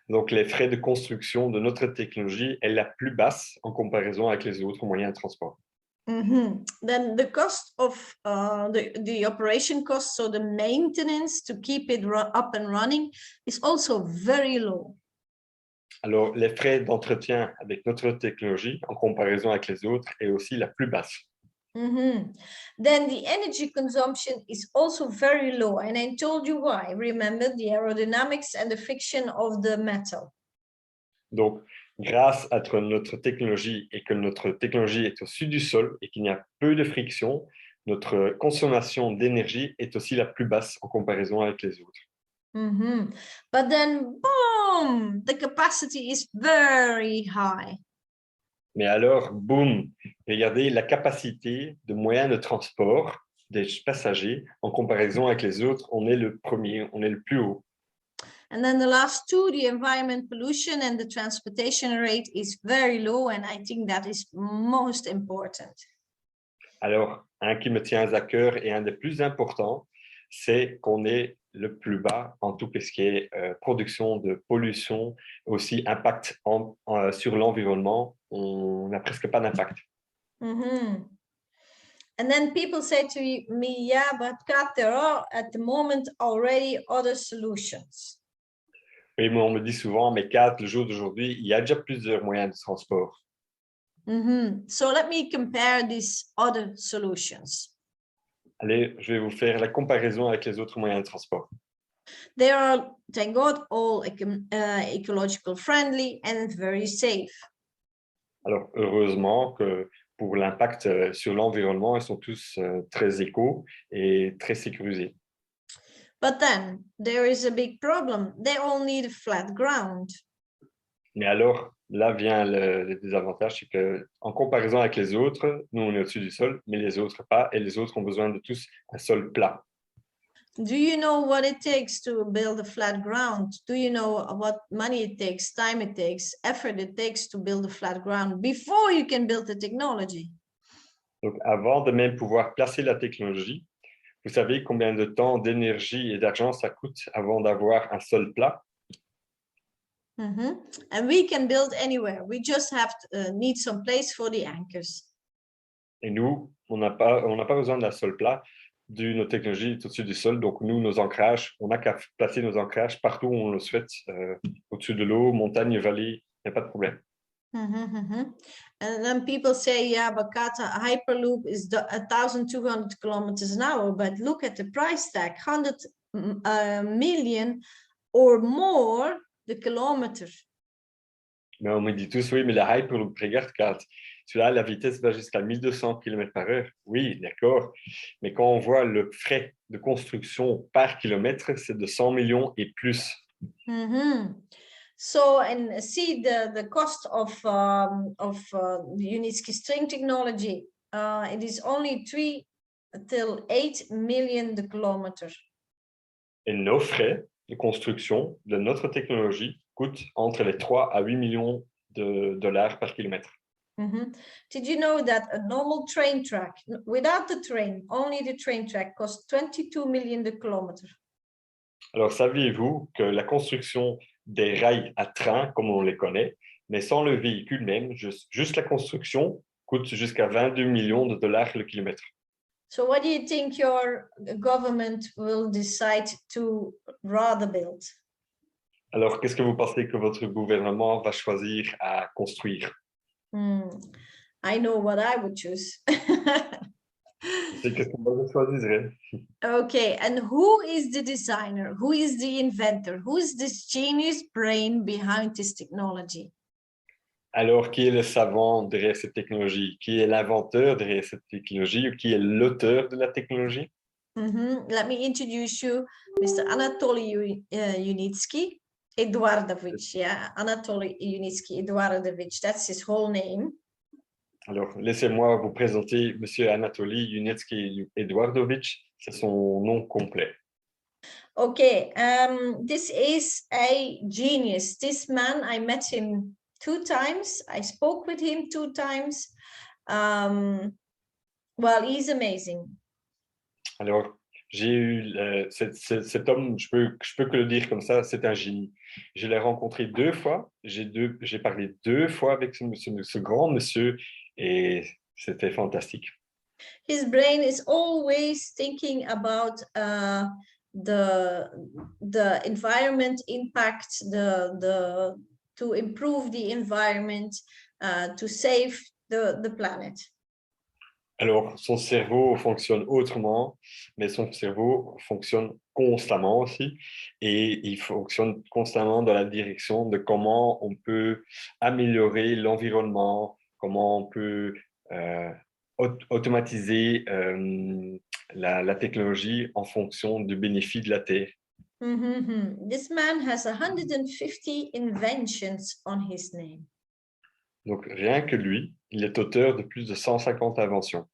Donc, les frais de construction de notre technologie est la plus basse en comparaison avec les autres moyens de transport. Then the cost of the operation cost, so the maintenance to keep it up and running, is also very low. Alors, les frais d'entretien avec notre technologie en comparaison avec les autres est aussi la plus basse. Then the energy consumption is also very low, and I told you why. Remember the aerodynamics and the friction of the metal. Donc, grâce à notre technologie et que notre technologie est au-dessus du sol et qu'il y a peu de friction, notre consommation d'énergie est aussi la plus basse en comparaison avec les autres. But then, boom, the capacity is very high. Mais alors, boum, regardez la capacité de moyens de transport des passagers en comparaison avec les autres, on est le premier, on est le plus haut. And then the last two, the environment pollution and the transportation rate is very low, and I think that is most important. Alors, un qui me tient à cœur et un des plus importants, c'est qu'on est le plus bas en tout ce qui est production de pollution, aussi impact sur l'environnement, on n'a presque pas d'impact. And then people say to me, yeah, but Kat, there are at the moment already other solutions. Oui, mais on me dit souvent, mais Kat, le jour d'aujourd'hui, il y a déjà plusieurs moyens de transport. So let me compare these other solutions. Allez, je vais vous faire la comparaison avec les autres moyens de transport. They are, thank God, all ecological friendly and very safe. Alors, heureusement que pour l'impact sur l'environnement, ils sont tous très éco et très sécurisés. But then there is a big problem. They all need flat ground. Mais alors, là vient le désavantage, c'est qu'en comparaison avec les autres, nous, on est au-dessus du sol, mais les autres pas, et les autres ont besoin de tous un sol plat. Do you know what it takes to build a flat ground? Do you know what money it takes, time it takes, effort it takes to build a flat ground before you can build the technology? Donc, avant de même pouvoir placer la technologie, vous savez combien de temps, d'énergie et d'argent ça coûte avant d'avoir un sol plat? And we can build anywhere. We just have to, need some place for the anchors. Et nous, on n'a pas besoin d'un sol plat. Nos technologies est au-dessus du sol. Donc, nous, nos ancrages, on n'a qu'à placer nos ancrages partout où on le souhaite, au-dessus de l'eau, montagne, vallée, il n'y a pas de problème. And then people say, yeah, but Kata, Hyperloop is 1,200 kilometers an hour, but look at the price tag, 100 million or more the kilometer. Mais on me dit tous, oui, mais la Hyperloop, regarde, Kat, celui-là, la vitesse va jusqu'à 1200 km/h. Oui, d'accord. Mais quand on voit le frais de construction par kilomètre, c'est de 100 millions et plus. So, and see the cost of the Unitsky string technology. It is only 3 till 8 million the kilometer. Et nos frais de construction de notre technologie coûtent entre les 3 à 8 millions de dollars par kilomètre. Did you know that a normal train track, without the train, only the train track costs 22 million the kilometer? Alors, saviez-vous que la construction des rails à train, comme on les connaît, mais sans le véhicule même, juste la construction coûte jusqu'à 22 millions de dollars le kilomètre? So what do you think your government will decide to rather build? Alors, qu'est-ce que vous pensez que votre gouvernement va choisir à construire? I know what I would choose. C'est qu'est-ce que vous choisirez? Okay, and who is the designer? Who is the inventor? Who is this genius brain behind this technology? Alors, qui est le savant derrière cette technologie? Qui est l'inventeur derrière cette technologie? Ou qui est l'auteur de la technologie? Let me introduce you, Mr. Anatoly Unitsky Eduardovich. Yeah, Anatoly Unitsky Eduardovich. That's his whole name. Alors, laissez-moi vous présenter Monsieur Anatoly Unitsky Eduardovich. C'est son nom complet. Okay, this is a genius. This man, I met him 2 times. I spoke with him 2 times. Well, he's amazing. Alors, j'ai eu cet homme, je peux que le dire comme ça, c'est un génie. Je l'ai rencontré 2 fois, j'ai parlé 2 fois avec ce grand monsieur et c'était fantastique. His brain is always thinking about the the environment impact, the to improve the environment, to save the planet. Alors, son cerveau fonctionne autrement, mais son cerveau fonctionne constamment aussi et il fonctionne constamment dans la direction de comment on peut améliorer l'environnement, comment on peut euh, automatiser la technologie en fonction du bénéfice de la Terre. This man has 150 inventions on his name. Donc, rien que lui, il est auteur de plus de 150 inventions.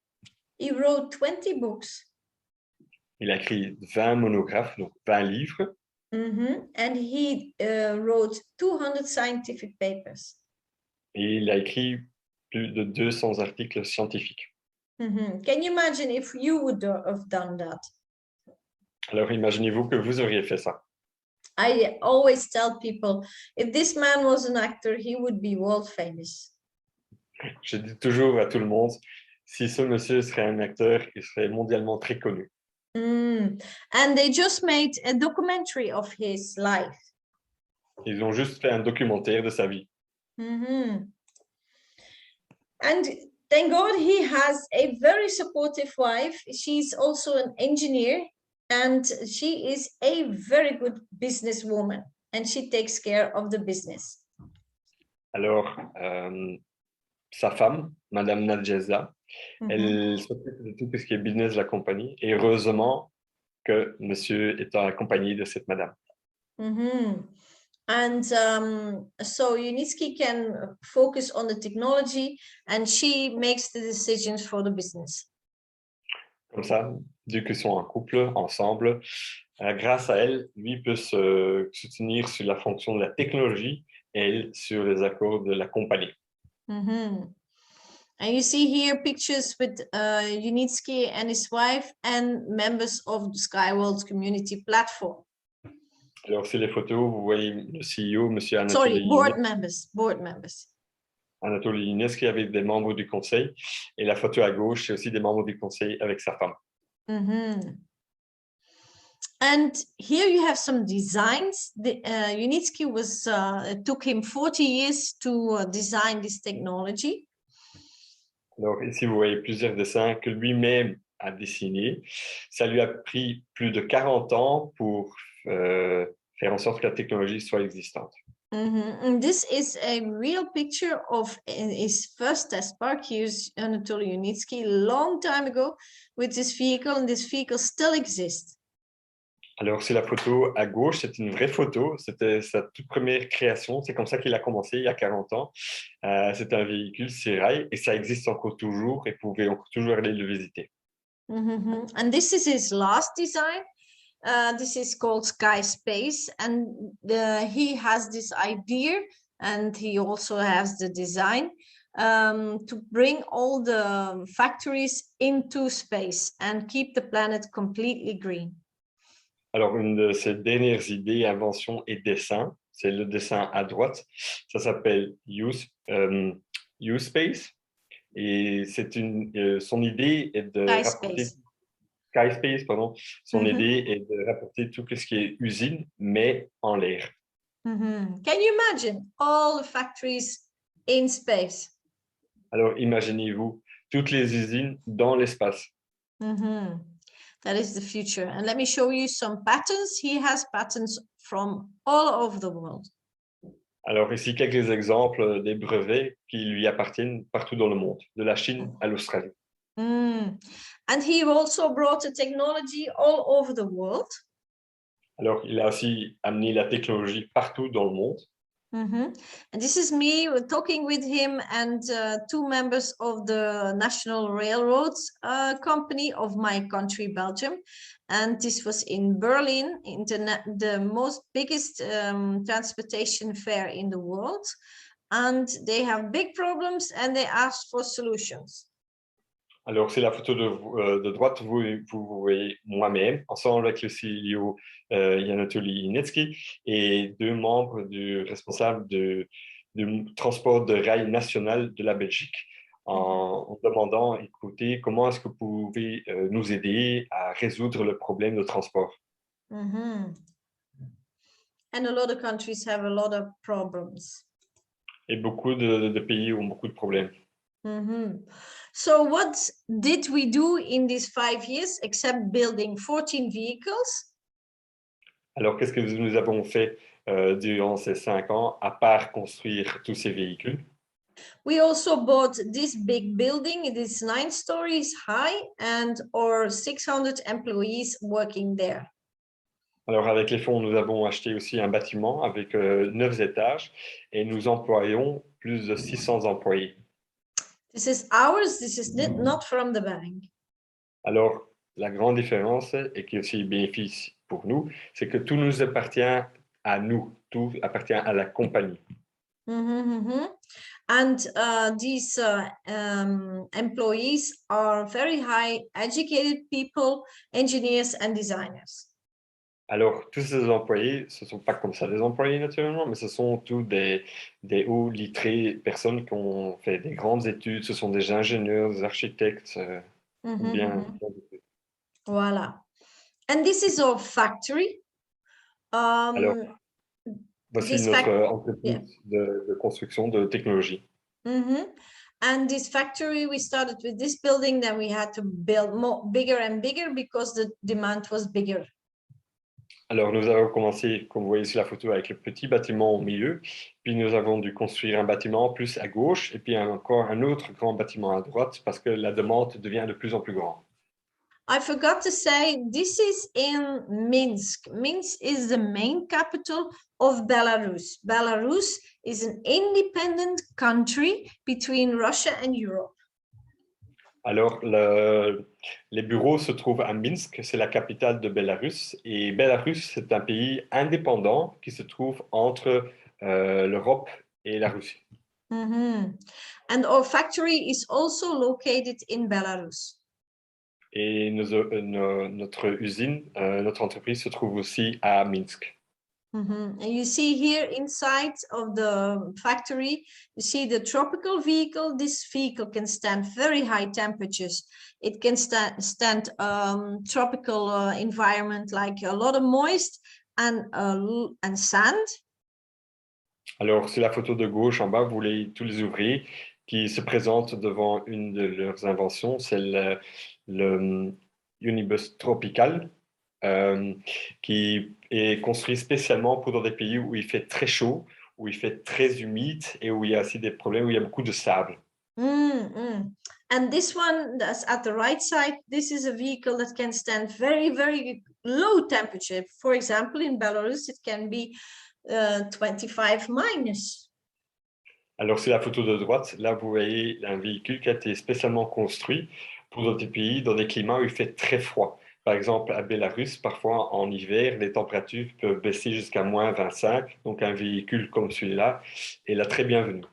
He wrote 20 books. Il a écrit 20 monographes, donc 20 livres. And he wrote 200 scientific papers. Et il a écrit plus de 200 articles scientifiques. Can you imagine if you would have done that? Alors imaginez-vous que vous auriez fait ça. I always tell people, if this man was an actor, he would be world famous. Je dis toujours à tout le monde, si ce monsieur serait un acteur, il serait mondialement très connu. And they just made a documentary of his life. Ils ont juste fait un documentaire de sa vie. And thank God he has a very supportive wife. She's also an engineer and she is a very good businesswoman and she takes care of the business. Alors, sa femme, Madame Nadjeza, elle s'occupe de tout ce qui est business de la compagnie et heureusement que monsieur est accompagné de cette madame. And so Unitsky can focus on the technology and she makes the decisions for the business. Comme ça, vu qu'ils sont en couple, ensemble, grâce à elle, lui peut se soutenir sur la fonction de la technologie et elle sur les accords de la compagnie. And you see here pictures with Unitsky and his wife and members of the SkyWorld community platform. Alors, sur les photos, vous voyez le CEO, monsieur Anatoly Sorry, board Younes. members. Anatoly Younes qui avait des membres du conseil. Et la photo à gauche, c'est aussi des membres du conseil avec sa femme. And here you have some designs. Unitsky took him 40 years to design this technology. Alors, ici, vous voyez plusieurs dessins que lui-même a dessinés. Ça lui a pris plus de 40 ans pour faire en sorte que la technologie soit existante. And this is a real picture of his first test park. He used Anatoly Unitsky a long time ago with this vehicle, and this vehicle still exists. Alors, c'est la photo à gauche, c'est une vraie photo. C'était sa toute première création. C'est comme ça qu'il a commencé il y a 40 ans. C'est un véhicule Serail et ça existe encore toujours et vous pouvez encore toujours aller le visiter. And this is his last design. This is called Sky Space, and he has this idea, and he also has the design to bring all the factories into space and keep the planet completely green. Alors, une de ses dernières idées, inventions et dessins, c'est le dessin à droite. Ça s'appelle U-Space. Et c'est son idée est de rapporter... Sky Space, pardon. Son idée est de rapporter tout ce qui est usine, mais en l'air. Can you imagine all the factories in space? Alors, imaginez-vous toutes les usines dans l'espace. That is the future. And let me show you some patents. He has patents from all over the world. Alors ici, quelques exemples des brevets qui lui appartiennent partout dans le monde, de la Chine à l'Australie. And he also brought the technology all over the world. Alors, il a aussi amené la technologie partout dans le monde. And this is me talking with him and 2 members of the National Railroads company of my country, Belgium. And this was in Berlin, the most biggest transportation fair in the world. And they have big problems and they asked for solutions. Alors, c'est la photo de droite, vous voyez moi-même, ensemble avec le CEO Anatoly Inetsky et deux membres du responsable du transport de rail national de la Belgique, en demandant, écoutez, comment est-ce que vous pouvez nous aider à résoudre le problème de transport? Mhm. And a lot of countries have a lot of problems. Et beaucoup de pays ont beaucoup de problèmes. Mhm. So what did we do in these 5 years except building 14 vehicles? Alors, qu'est-ce que nous avons fait durant ces 5 ans, à part construire tous ces véhicules? We also bought this big building. It is 9 stories high and our 600 employees working there. Alors, avec les fonds, nous avons acheté aussi un bâtiment avec 9 étages et nous employons plus de 600 employés. This is ours. This is not from the bank. Alors, la grande différence, et qui est aussi bénéfice pour nous, c'est que tout nous appartient à nous, tout appartient à la compagnie. And these employees are very high educated people, engineers and designers. Alors, tous ces employés, ce ne sont pas comme ça des employés naturellement, mais ce sont tous des hauts lettrés, personnes qui ont fait des grandes études, ce sont des ingénieurs, des architectes, bien. Voilà. And this is our factory. Alors, voici notre entreprise de construction de technologie. And this factory, we started with this building, then we had to build bigger and bigger because the demand was bigger. Alors, nous avons commencé, comme vous voyez sur la photo, avec le petit bâtiment au milieu, puis nous avons dû construire un bâtiment plus à gauche, et puis encore un autre grand bâtiment à droite, parce que la demande devient de plus en plus grande. I forgot to say, this is in Minsk. Minsk is the main capital of Belarus. Belarus is an independent country between Russia and Europe. Alors, les bureaux se trouvent à Minsk, c'est la capitale de Bélarus, et Bélarus, c'est un pays indépendant qui se trouve entre l'Europe et la Russie. And our factory is also located in Belarus. Et notre usine, notre entreprise se trouve aussi à Minsk. And you see here inside of the factory, you see the tropical vehicle. This vehicle can stand very high temperatures. It can stand tropical environment like a lot of moist and sand. Alors, c'est la photo de gauche en bas, vous voyez tous les ouvriers qui se présentent devant une de leurs inventions, c'est le Unibus Tropical, qui est construit spécialement pour dans des pays où il fait très chaud, où il fait très humide et où il y a aussi des problèmes, où il y a beaucoup de sable. And this one that's at the right side, this is a vehicle that can stand very, very low temperature. For example, in Belarus, it can be 25 minus. Alors, c'est la photo de droite. Là, vous voyez un véhicule qui a été spécialement construit pour des pays dans des climats où il fait très froid. Par exemple, à Bélarus, parfois en hiver, les températures peuvent baisser jusqu'à moins 25. Donc, un véhicule comme celui-là est là très bienvenu.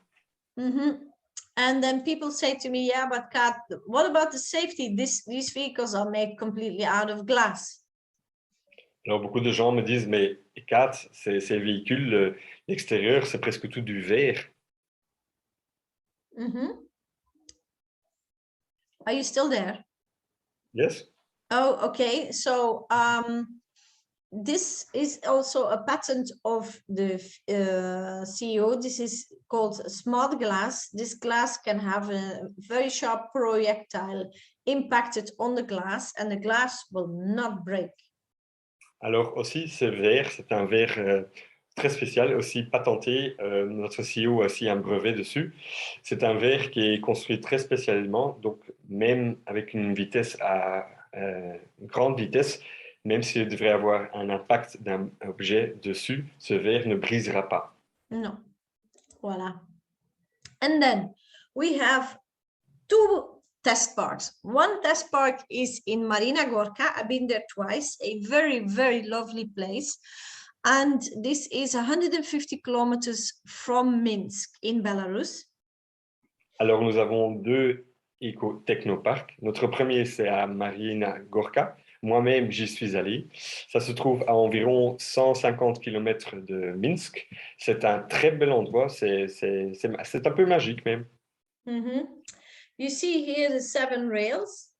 And then people say to me, yeah, but Kat, what about the safety? These vehicles are made completely out of glass. Alors, beaucoup de gens me disent, mais Kat, ces véhicules, l'extérieur, c'est presque tout du verre. Are you still there? Yes. Oh, okay. So this is also a patent of the CEO. This is called smart glass. This glass can have a very sharp projectile impacted on the glass and the glass will not break. Alors aussi, ce verre, c'est un verre très spécial, aussi patenté. Notre CEO a aussi un brevet dessus. C'est un verre qui est construit très spécialement, donc même avec une vitesse à une grande vitesse, même s'il devrait avoir un impact d'un objet dessus, ce verre ne brisera pas. Non. Voilà. And then we have two test parks. One test park is in Marina Gorka. I've been there twice, a very, very lovely place. And this is 150 kilometers from Minsk in Belarus. Alors, nous avons deux éco-technoparc. Notre premier, c'est à Marina Gorka. Moi-même, j'y suis allé. Ça se trouve à environ 150 km de Minsk. C'est un très bel endroit. C'est un peu magique même. Mhm. You see here the seven rails.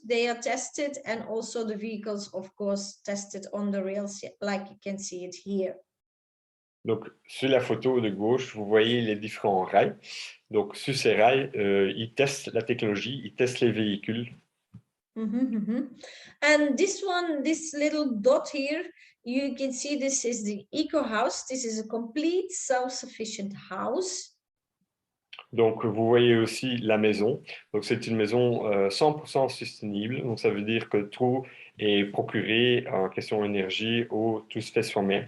They are tested, and also the vehicles, of course, tested on the rails, like you can see it here. Donc, sur la photo de gauche, vous voyez les différents rails. Donc, sur ces rails, ils testent la technologie, ils testent les véhicules. And this little dot here, you can see this is the eco house. This is a complete self-sufficient house. Donc, vous voyez aussi la maison. Donc, c'est une maison 100% sustainable. Donc, ça veut dire que tout est procuré en question énergie ou tout se fait soi-même.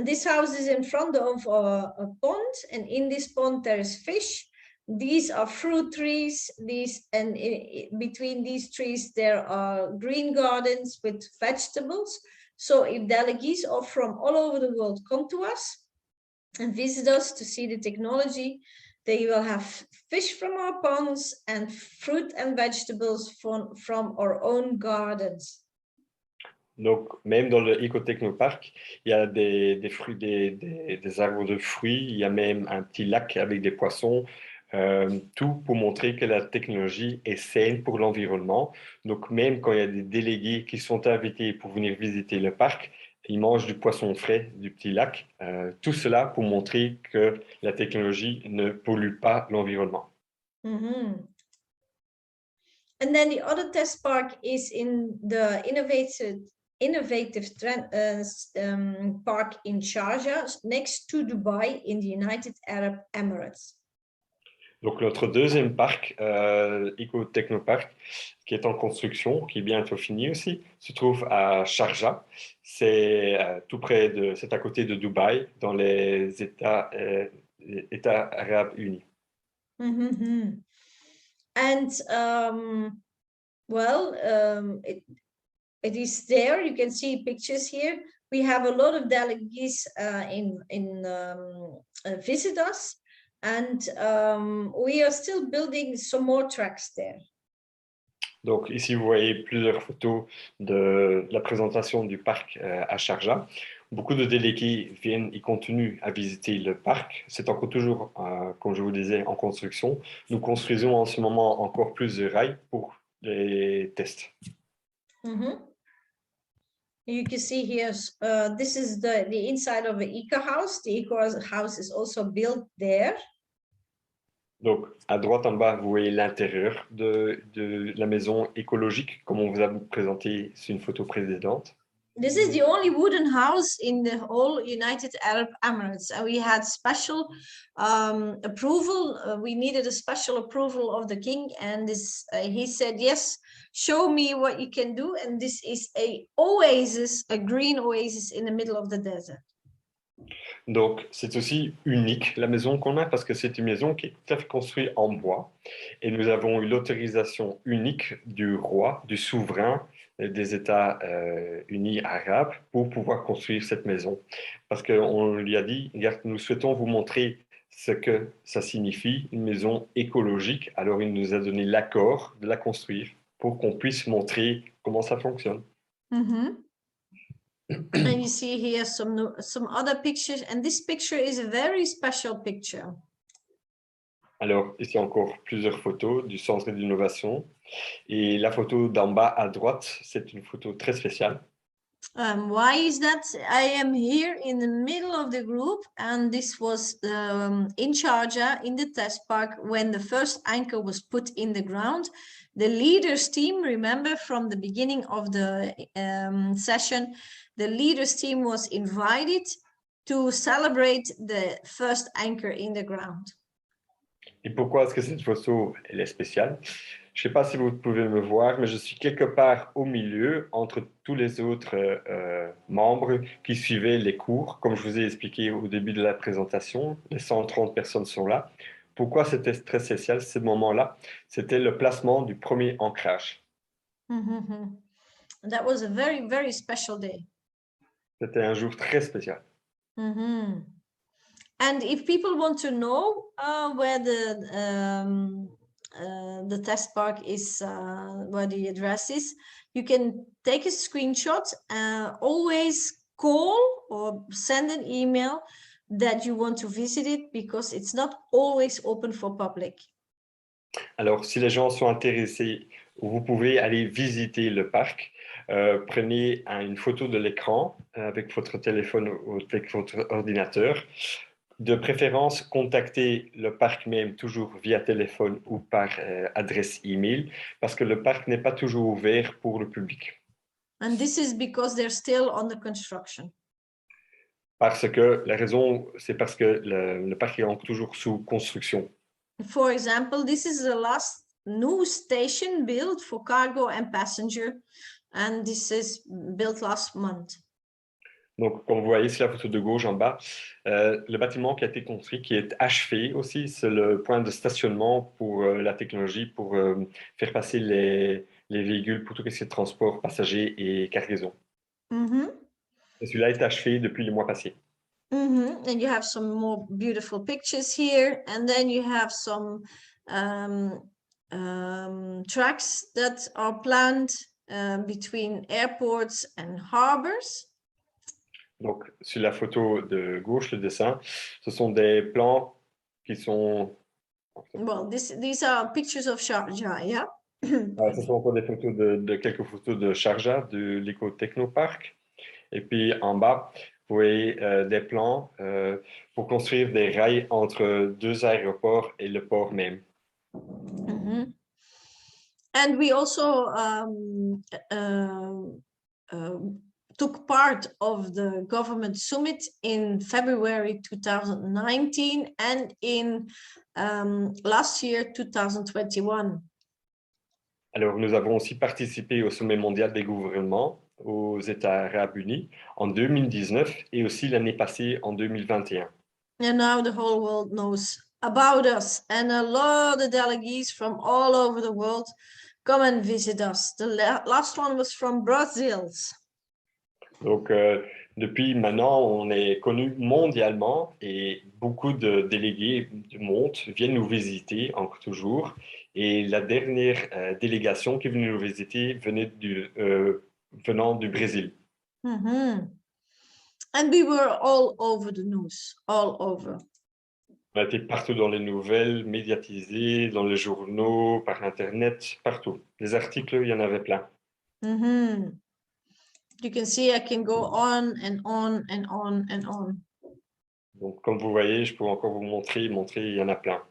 This house is in front of a pond, and in this pond there is fish. These are fruit trees. Between these trees there are green gardens with vegetables. So if delegates from all over the world come to us and visit us to see the technology, they will have fish from our ponds and fruit and vegetables from our own gardens. Donc, même dans le Ecotechnopark, il y a des fruits, des arbres de fruits, il y a même un petit lac avec des poissons, tout pour montrer que la technologie est saine pour l'environnement. Donc, même quand il y a des délégués qui sont invités pour venir visiter le parc, ils mangent du poisson frais du petit lac. Tout cela pour montrer que la technologie ne pollue pas l'environnement. And then the other test park is in the innovative park in Sharjah, next to Dubai, in the United Arab Emirates. Donc, notre deuxième parc, Eco-Technopark, qui est en construction, qui est bientôt fini aussi, se trouve à Sharjah. C'est c'est à côté de Dubaï, dans les États arabes unis. And it is there. You can see pictures here. We have a lot of delegates visit us, and we are still building some more tracks there. Donc ici, vous voyez plusieurs photos de la présentation du parc à Sharjah. Beaucoup de délégués viennent et continuent à visiter le parc. C'est encore toujours, comme je vous disais, en construction. Nous construisons en ce moment encore plus de rails pour les tests. You can see here, this is the inside of the eco house. The eco house is also built there. Donc, à droite en bas, vous voyez l'intérieur de la maison écologique, comme on vous a présenté sur une photo précédente. This is the only wooden house in the whole United Arab Emirates. And we had special approval. We needed a special approval of the king. And he said, yes, show me what you can do. And this is a green oasis in the middle of the desert. Donc, c'est aussi unique, la maison qu'on a, parce que c'est une maison qui est tout à fait construite en bois. Et nous avons eu l'autorisation unique du roi, du souverain des États unis arabes pour pouvoir construire cette maison. Parce qu'on lui a dit, regarde, nous souhaitons vous montrer ce que ça signifie, une maison écologique. Alors, il nous a donné l'accord de la construire pour qu'on puisse montrer comment ça fonctionne. And you see here some other pictures, and this picture is a very special picture. Alors, ici encore plusieurs photos du centre d'innovation. Et la photo d'en bas à droite, c'est une photo très spéciale. Why is that? I am here in the middle of the group, and this was in Sharjah in the test park when the first anchor was put in the ground. The leaders team, remember from the beginning of the session, the leaders team was invited to celebrate the first anchor in the ground. Et pourquoi est-ce que cette photo elle est spéciale? Je ne sais pas si vous pouvez me voir, mais je suis quelque part au milieu entre tous les autres membres qui suivaient les cours. Comme je vous ai expliqué au début de la présentation, les 130 personnes sont là. Pourquoi c'était très spécial ce moment-là? C'était le placement du premier ancrage. That was a very, very special day. C'était un jour très spécial. And if people want to know where the test park is, where the address is, you can take a screenshot, always call or send an email that you want to visit it, because it's not always open for public. Alors, si les gens sont intéressés, vous pouvez aller visiter le parc. Prenez une photo de l'écran avec votre téléphone ou avec votre ordinateur. De préférence, contactez le parc même toujours via téléphone ou par adresse email, parce que le parc n'est pas toujours ouvert pour le public. And this is because they're still under construction. Parce que la raison, c'est parce que le parc est toujours sous construction. For example, this is the last new station built for cargo and passenger, and this is built last month. Donc, comme vous voyez, c'est la photo de gauche en bas. Le bâtiment qui a été construit, qui est achevé aussi, c'est le point de stationnement pour la technologie, pour faire passer les véhicules pour tout ce qui est transport, passagers et cargaison. Et celui-là est achevé depuis le mois passé. And you have some more beautiful pictures here, and then you have some tracks that are planned between airports and harbors. Donc, sur la photo de gauche, le dessin, ce sont des plans qui sont... Well, these are pictures of Sharjah, yeah? Ce sont encore des photos de quelques photos de Sharjah, de l'éco-technopark. Et puis en bas, vous voyez des plans pour construire des rails entre deux aéroports et le port même. And we also took part of the government summit in February 2019 and in last year 2021. Alors, nous avons aussi participé au sommet mondial des gouvernements aux États arabes unis en 2019 et aussi l'année passée en 2021. And now the whole world knows about us, and a lot of delegates from all over the world come and visit us. The last one was from Brazil. Donc, depuis maintenant, on est connu mondialement et beaucoup de délégués du monde viennent nous visiter encore toujours. Et la dernière délégation qui est venue nous visiter venait venant du Brésil. And we were all over the news, all over. On a été partout dans les nouvelles, médiatisés, dans les journaux, par Internet, partout. Les articles, il y en avait plein. You can see I can go on and on and on and on. Donc, comme vous voyez, je peux encore vous montrer, il y en a plein.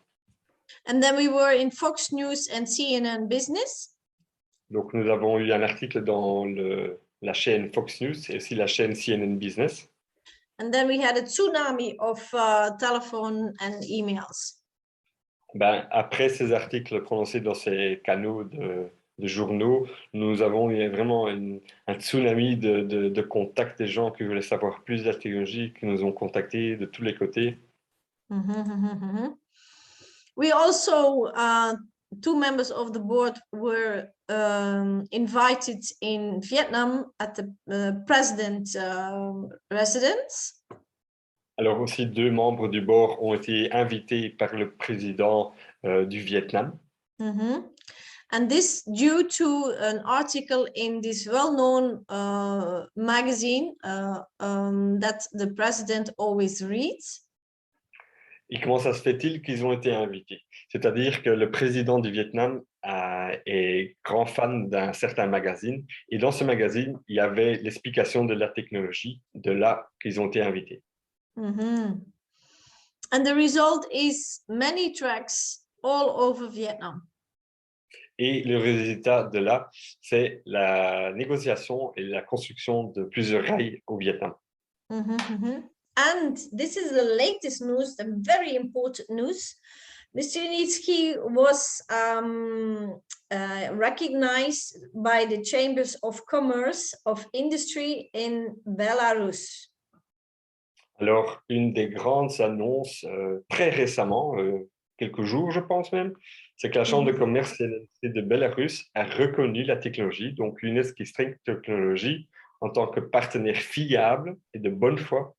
And then we were in Fox News and CNN Business. Donc, nous avons eu un article dans la chaîne Fox News et aussi la chaîne CNN Business. And then we had a tsunami of telephone and emails. Après ces articles prononcés dans ces canaux de journaux, nous avons eu vraiment un tsunami de contacts des gens qui voulaient savoir plus de la technologie, qui nous ont contactés de tous les côtés. We also, two members of the board were invited in Vietnam at the president's residence. Alors aussi, 2 membres du board ont été invités par le président du Vietnam. And this due to an article in this well-known magazine that the president always reads. Et comment ça se fait-il qu'ils ont été invités? C'est-à-dire que le président du Vietnam est grand fan d'un certain magazine. Et dans ce magazine, il y avait l'explication de la technologie, de là qu'ils ont été invités. And the result is many tracks all over Vietnam. Et le résultat de là, c'est la négociation et la construction de plusieurs rails au Vietnam. And this is the latest news, the very important news. Mr. Yunitsky was recognized by the Chambers of Commerce of Industry in Belarus. Alors, une des grandes annonces très récemment, quelques jours je pense même, c'est que la Chambre de commerce et d'industrie de Belarus a reconnu la technologie, donc l'UNESCO String Technology, en tant que partenaire fiable et de bonne foi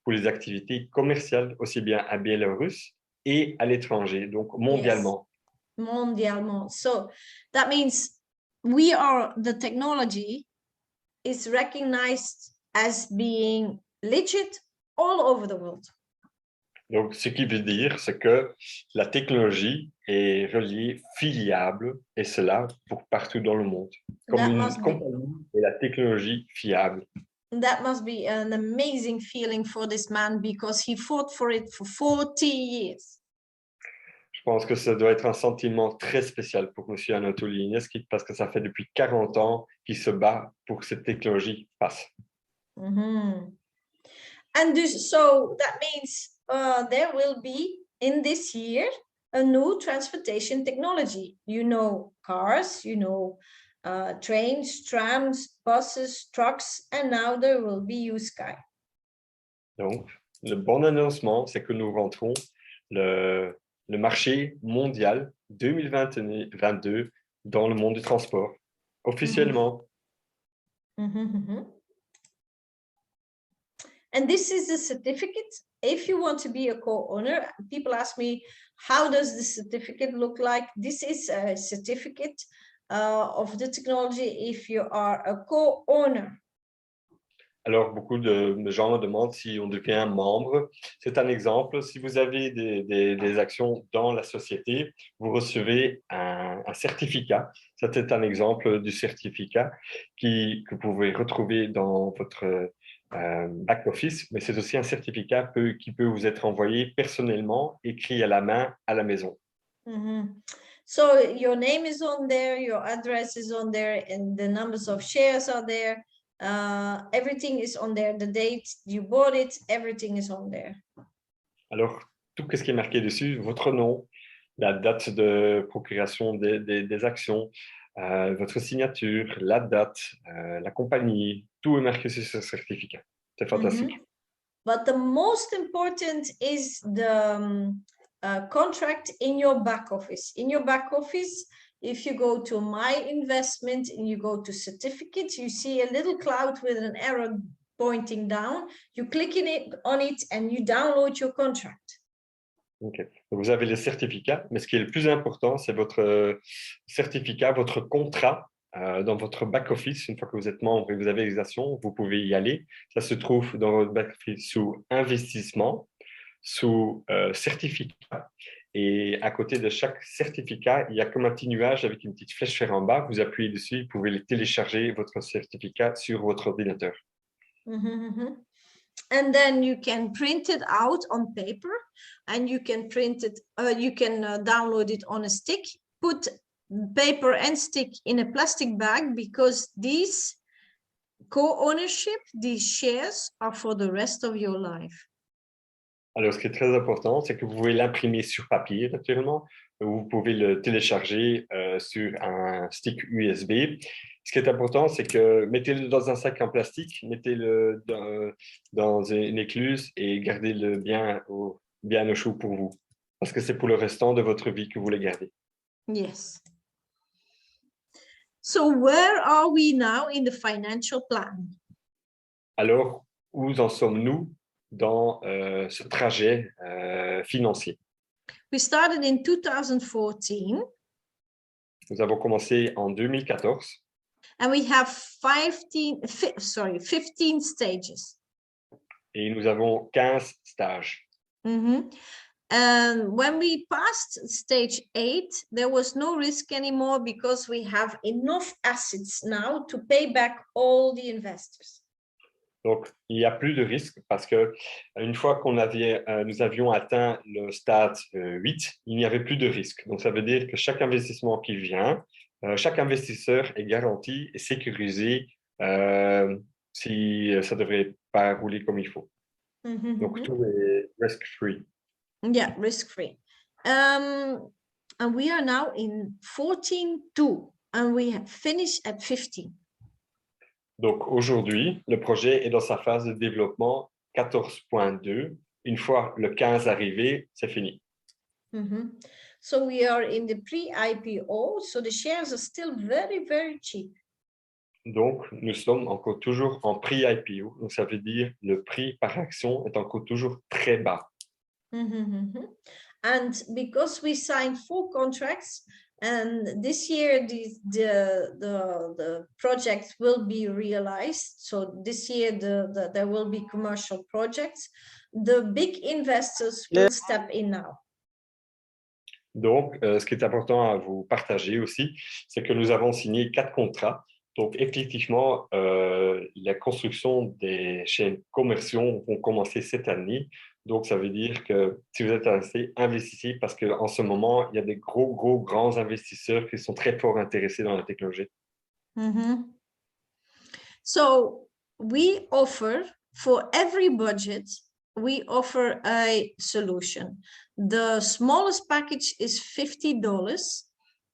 pour les activités commerciales, aussi bien à Biélorusse et à l'étranger, donc mondialement. Yes, mondialement. So that means the technology is recognized as being legit all over the world. Donc, ce qui veut dire, c'est que la technologie est reliée, fiable, et cela pour partout dans le monde. Comme That une must be compagnie et la technologie fiable. that must be an amazing feeling for this man because he fought for it for 40 years. Je pense que ça doit être un sentiment très spécial pour M. Anatoly Inesky parce que ça fait depuis 40 ans qu'il se bat pour que cette technologie passe. Mhm. And so that means there will be in this year a new transportation technology. You know, cars, you know, trains, trams, buses, trucks, and now there will be U-Sky. Donc, le bon annoncement, c'est que nous rentrons le marché mondial 2022 dans le monde du transport, officiellement. And this is the certificate. If you want to be a co-owner, people ask me, how does the certificate look like? This is a certificate of the technology if you are a co-owner. Alors, beaucoup de gens me demandent si on devient membre. C'est un exemple. Si vous avez des actions dans la société, vous recevez un certificat. C'est un exemple du certificat que vous pouvez retrouver dans votre back-office, mais c'est aussi un certificat qui peut vous être envoyé personnellement, écrit à la main à la maison. So your name is on there, your address is on there, and the numbers of shares are there. Everything is on there, the date you bought it, everything is on there. Alors, tout ce qui est marqué dessus, votre nom, la date de procuration des actions, votre signature, la date, la compagnie, tout est marqué sur ce certificat. C'est fantastique. But the most important is the contract in your back office. In your back office, if you go to My Investment and you go to Certificates, you see a little cloud with an arrow pointing down. You click on it and you download your contract. Okay. Donc vous avez les certificats, mais ce qui est le plus important, c'est votre certificat, votre contrat dans votre back-office. Une fois que vous êtes membre et que vous avez les actions, vous pouvez y aller. Ça se trouve dans votre back-office sous investissement, sous certificat. Et à côté de chaque certificat, il y a comme un petit nuage avec une petite flèche vers en bas. Vous appuyez dessus, vous pouvez télécharger votre certificat sur votre ordinateur. And then you can print it out on paper, and you can print it. You can download it on a stick. Put paper and stick in a plastic bag because these co-ownership, these shares, are for the rest of your life. Alors, ce qui est très important, c'est que vous pouvez l'imprimer sur papier, naturellement. Vous pouvez le télécharger sur un stick USB. Ce qui est important, c'est que mettez-le dans un sac en plastique, mettez-le dans une écluse et gardez-le bien au chaud pour vous. Parce que c'est pour le restant de votre vie que vous le gardez. Yes. So where are we now in the financial plan? Alors, où en sommes-nous dans ce trajet financier? We started in 2014. Nous avons commencé en 2014. And we have 15 stages. Et nous avons 15 stages. And when we passed stage 8, there was no risk anymore because we have enough assets now to pay back all the investors. Donc, il n'y a plus de risque parce que une fois nous avions atteint le stade 8, il n'y avait plus de risque. Donc, ça veut dire que chaque investissement qui vient, chaque investisseur est garanti et sécurisé si ça ne devrait pas rouler comme il faut. Donc, tout est risk-free. Yeah, risk-free. And we are now in 14.2 and we have finished at 15. Donc, aujourd'hui, le projet est dans sa phase de développement 14.2. Une fois le 15 arrivé, c'est fini. So we are in the pre-IPO, so the shares are still very, very cheap. Donc, nous sommes encore toujours en prix-IPO. Donc, ça veut dire le prix par action est encore toujours très bas. And because we signed 4 contracts, and this year the project will be realized. So this year there will be commercial projects. The big investors will step in now. Donc, ce qui est important à vous partager aussi, c'est que nous avons signé 4 contrats. Donc, effectivement, la construction des chaînes commerciaux vont commencer cette année. Donc, ça veut dire que si vous êtes intéressé, investissez parce qu'en ce moment, il y a des grands investisseurs qui sont très fort intéressés dans la technologie. So we offer for every budget, we offer a solution. The smallest package is $50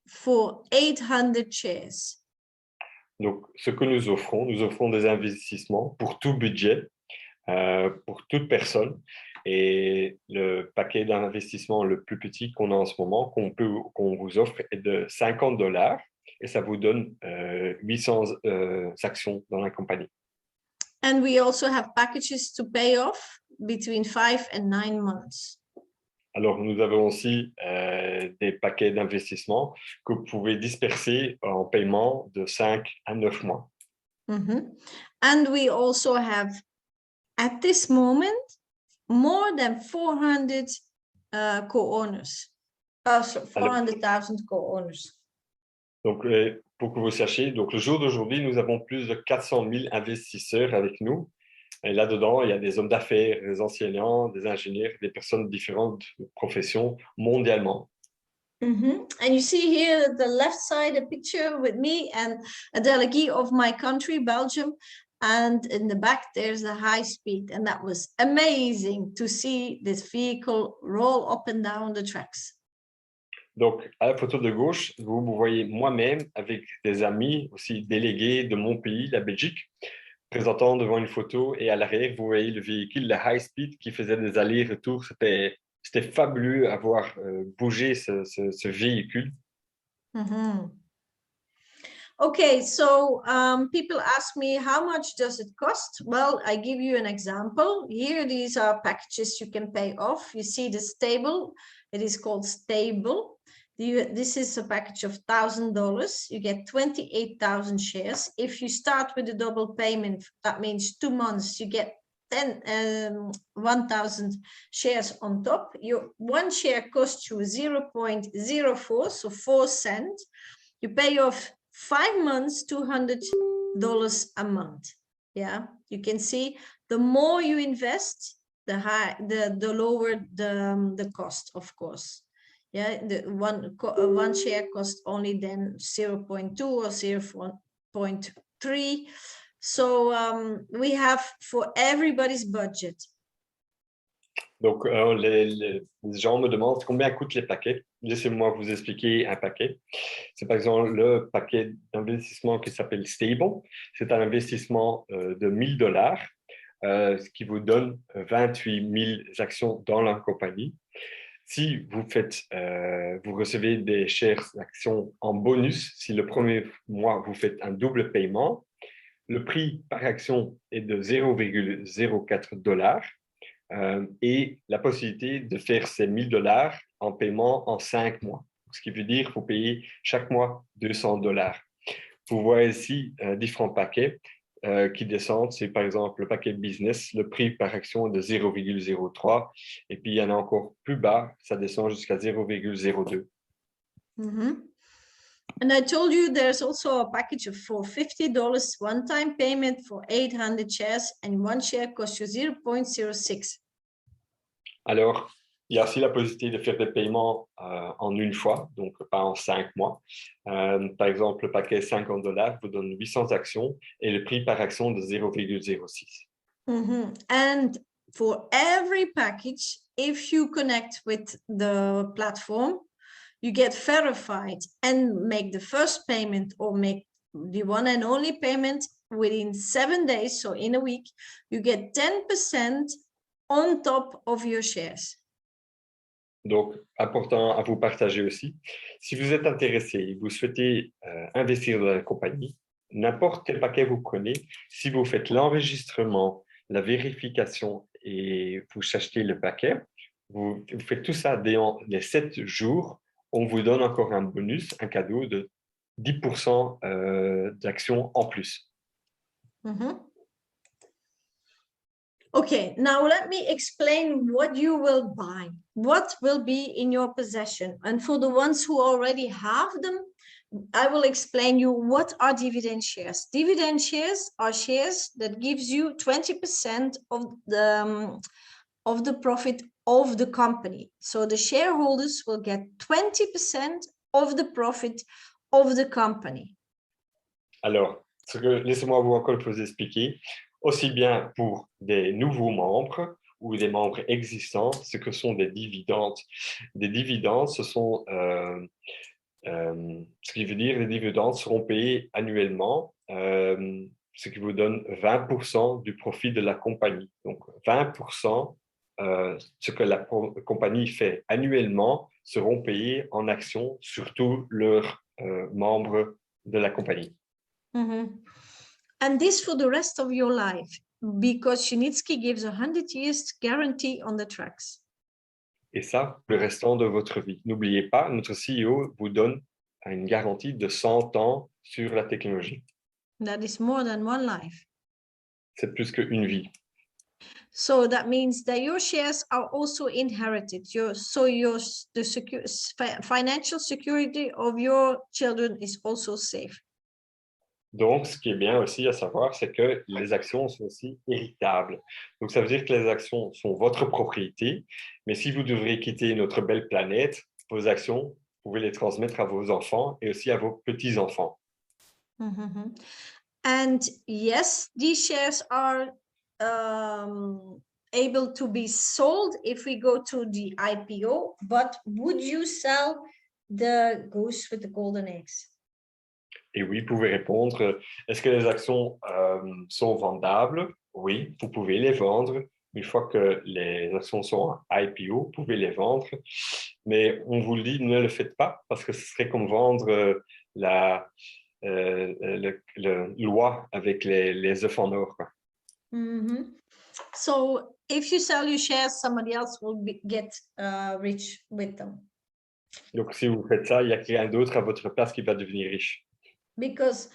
for 800 shares. Donc, ce que nous offrons des investissements pour tout budget, pour toute personne. Et le paquet d'investissement le plus petit qu'on a en ce moment, qu'on vous offre, est de $50 et ça vous donne 800 actions dans la compagnie. And we also have packages to pay off between 5 and 9 months. Alors, nous avons aussi des paquets d'investissement que vous pouvez disperser en paiement de 5 à 9 mois. And we also have, at this moment, more than 400 co-owners, 400,000 co-owners. Donc, pour que vous sachiez, donc le jour d'aujourd'hui, nous avons plus de 400 000 investisseurs avec nous. Et là-dedans, il y a des hommes d'affaires, des enseignants, des ingénieurs, des personnes de différentes professions mondialement. And you see here at the left side a picture with me and a delegate of my country, Belgium. And in the back, there's the high speed. And that was amazing to see this vehicle roll up and down the tracks. Donc, à la photo de gauche, vous voyez moi-même avec des amis, aussi délégués de mon pays, la Belgique, présentant devant une photo. Et à l'arrière, vous voyez le véhicule, le high speed, qui faisait des allers-retours. C'était fabuleux à voir bouger ce véhicule. Okay, so people ask me, how much does it cost? Well, I give you an example. Here, these are packages you can pay off. You see the stable. It is called stable. This is a package of $1,000. You get 28,000 shares. If you start with a double payment, that means 2 months, you get 1,000 shares on top. Your 1 share costs you 0.04, so 4 cents. You pay off 5 months, $200 a month. Yeah, you can see the more you invest, the lower the cost, of course. Yeah, the one share costs only then 0.2 or 0.3. So we have for everybody's budget. Donc, les gens me demandent combien coûtent les paquets. Laissez-moi vous expliquer un paquet. C'est par exemple le paquet d'investissement qui s'appelle Stable. C'est un investissement de $1,000, ce qui vous donne 28 000 actions dans la compagnie. Si vous vous recevez des shares actions en bonus, si le premier mois vous faites un double paiement, le prix par action est de $0,04 et la possibilité de faire ces $1,000 en paiement en 5 mois. Ce qui veut dire qu'il faut payer chaque mois $200. Vous voyez ici différents paquets qui descendent. C'est par exemple le paquet business, le prix par action est de 0,03 et puis il y en a encore plus bas, ça descend jusqu'à 0,02. And I told you there's also a package for $50 one-time payment for 800 shares, and 1 share costs you 0.06. Alors, il y a aussi la possibilité de faire des paiements en une fois, donc pas en 5 mois. Par exemple, le paquet $50 vous donne 800 actions et le prix par action de 0,06. And for every package, if you connect with the platform, you get verified and make the first payment or make the one and only payment within 7 days, so in a week, you get 10% on top of your shares. Donc, important à vous partager aussi. Si vous êtes intéressé et vous souhaitez investir dans la compagnie, n'importe quel paquet vous prenez, si vous faites l'enregistrement, la vérification et vous achetez le paquet, vous faites tout ça dans les 7 jours, on vous donne encore un bonus, un cadeau de 10% d'actions en plus. Mhm. Okay, now let me explain what you will buy, what will be in your possession. And for the ones who already have them, I will explain you what are dividend shares. Dividend shares are shares that gives you 20% of the profit of the company. So the shareholders will get 20% of the profit of the company. Alors, laissez-moi vous encore vous expliquer, aussi bien pour des nouveaux membres ou des membres existants, ce que sont des dividendes. Des dividendes, ce sont, ce qui veut dire les dividendes seront payés annuellement, ce qui vous donne 20% du profit de la compagnie. Donc, 20%, ce que la compagnie fait annuellement seront payés en actions sur tous leurs membres de la compagnie. Mm-hmm. And this for the rest of your life, because Shinitsky gives 100 years guarantee on the tracks. Et ça, le restant de votre vie. N'oubliez pas, notre CEO vous donne une garantie de 100 ans sur la technologie. That is more than one life. C'est plus qu'une vie. So that means that your shares are also inherited. The financial security of your children is also safe. Donc, ce qui est bien aussi à savoir, c'est que les actions sont aussi héritables. Donc, ça veut dire que les actions sont votre propriété, mais si vous devrez quitter notre belle planète, vos actions, vous pouvez les transmettre à vos enfants et aussi à vos petits-enfants. Mm-hmm. And yes, these shares are able to be sold if we go to the IPO, but would you sell the goose with the golden eggs? Et oui, vous pouvez répondre, est-ce que les actions sont vendables? Oui, vous pouvez les vendre. Une fois que les actions sont en IPO, vous pouvez les vendre. Mais on vous le dit, ne le faites pas parce que ce serait comme vendre la loi avec les œufs en or. Mm-hmm. So if you sell your shares, somebody else will get rich with them. Donc, si vous faites ça, il y a quelqu'un d'autre à votre place qui va devenir riche. Because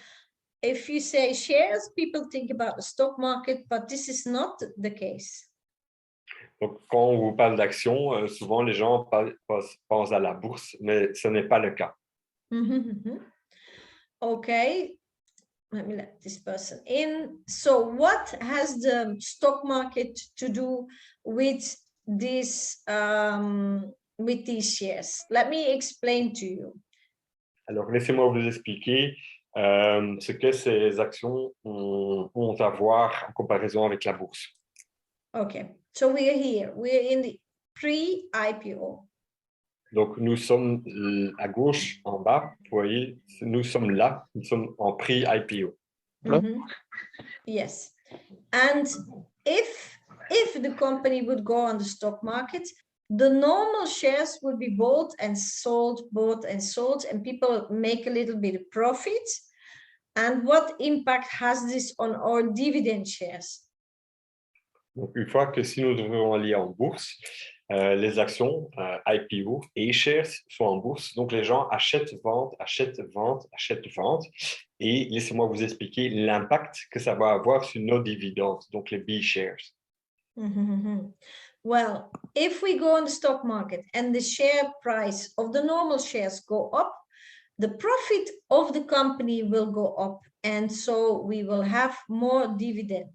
if you say shares, people think about the stock market, but this is not the case. Donc, quand on vous parle d'actions, souvent les gens pensent à la bourse, mais ce n'est pas le cas. Mm-hmm. Okay, let me let this person in. So what has the stock market to do with this with these shares? Let me explain to you. Alors, laissez-moi vous expliquer ce que ces actions ont à voir en comparaison avec la bourse. Okay, so we are here. We are in the pre-IPO. Donc, nous sommes à gauche, en bas. Vous voyez, nous sommes là. Nous sommes en pré-IPO. Mm-hmm. Yes, and if the company would go on the stock market, the normal shares would be bought and sold, and people make a little bit of profit. And what impact has this on our dividend shares? Donc, une fois que si nous devons aller en bourse, les actions IPO et shares sont en bourse. Donc, les gens achètent, vendent, achètent, vendent, achètent, vendent. Et laissez-moi vous expliquer l'impact que ça va avoir sur nos dividendes, donc les B-shares. Mm-hmm. Well, if we go on the stock market and the share price of the normal shares go up, the profit of the company will go up. And so we will have more dividend.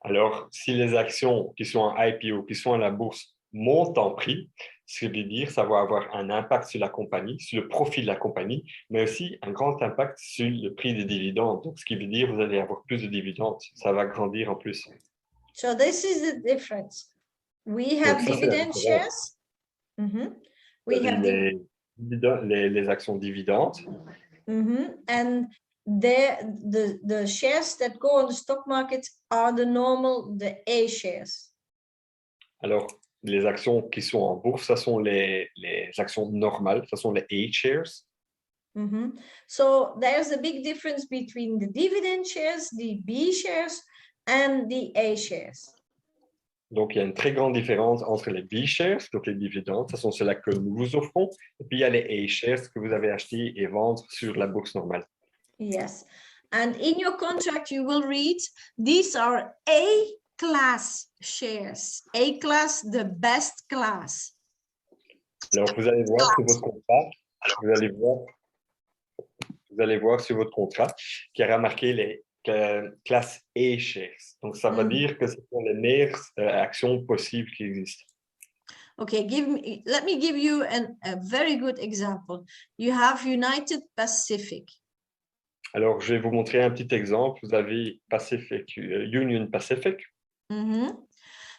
Alors, si les actions qui sont en IPO, qui sont à la bourse, montent en prix, ce qui veut dire que ça va avoir un impact sur la compagnie, sur le profit de la compagnie, mais aussi un grand impact sur le prix des dividendes. Donc, ce qui veut dire que vous allez avoir plus de dividendes. Ça va grandir en plus. So this is the difference. We have Donc, ça, dividend shares. Mm-hmm. We have les actions dividendes. Mm-hmm. And the shares that go on the stock market are the A shares. Alors, les actions qui sont en bourse, ça sont les actions normales, ça sont les A shares. So there's a big difference between the dividend shares, the B shares, and the A shares. Donc, il y a une très grande différence entre les B-shares, donc les dividendes, ce sont ceux-là que nous vous offrons, et puis il y a les A-shares que vous avez achetés et vendre sur la bourse normale. Yes. And in your contract, you will read, these are A-class shares. A-class, the best class. Alors, vous allez voir sur votre contrat, vous allez voir sur votre contrat qu'il y aura marqué les classes A shares. Donc, ça veut dire que ce sont les meilleures actions possibles qui existent. Okay, let me give you a very good example. You have United Pacific. Alors, je vais vous montrer un petit exemple. Vous avez Union Pacific.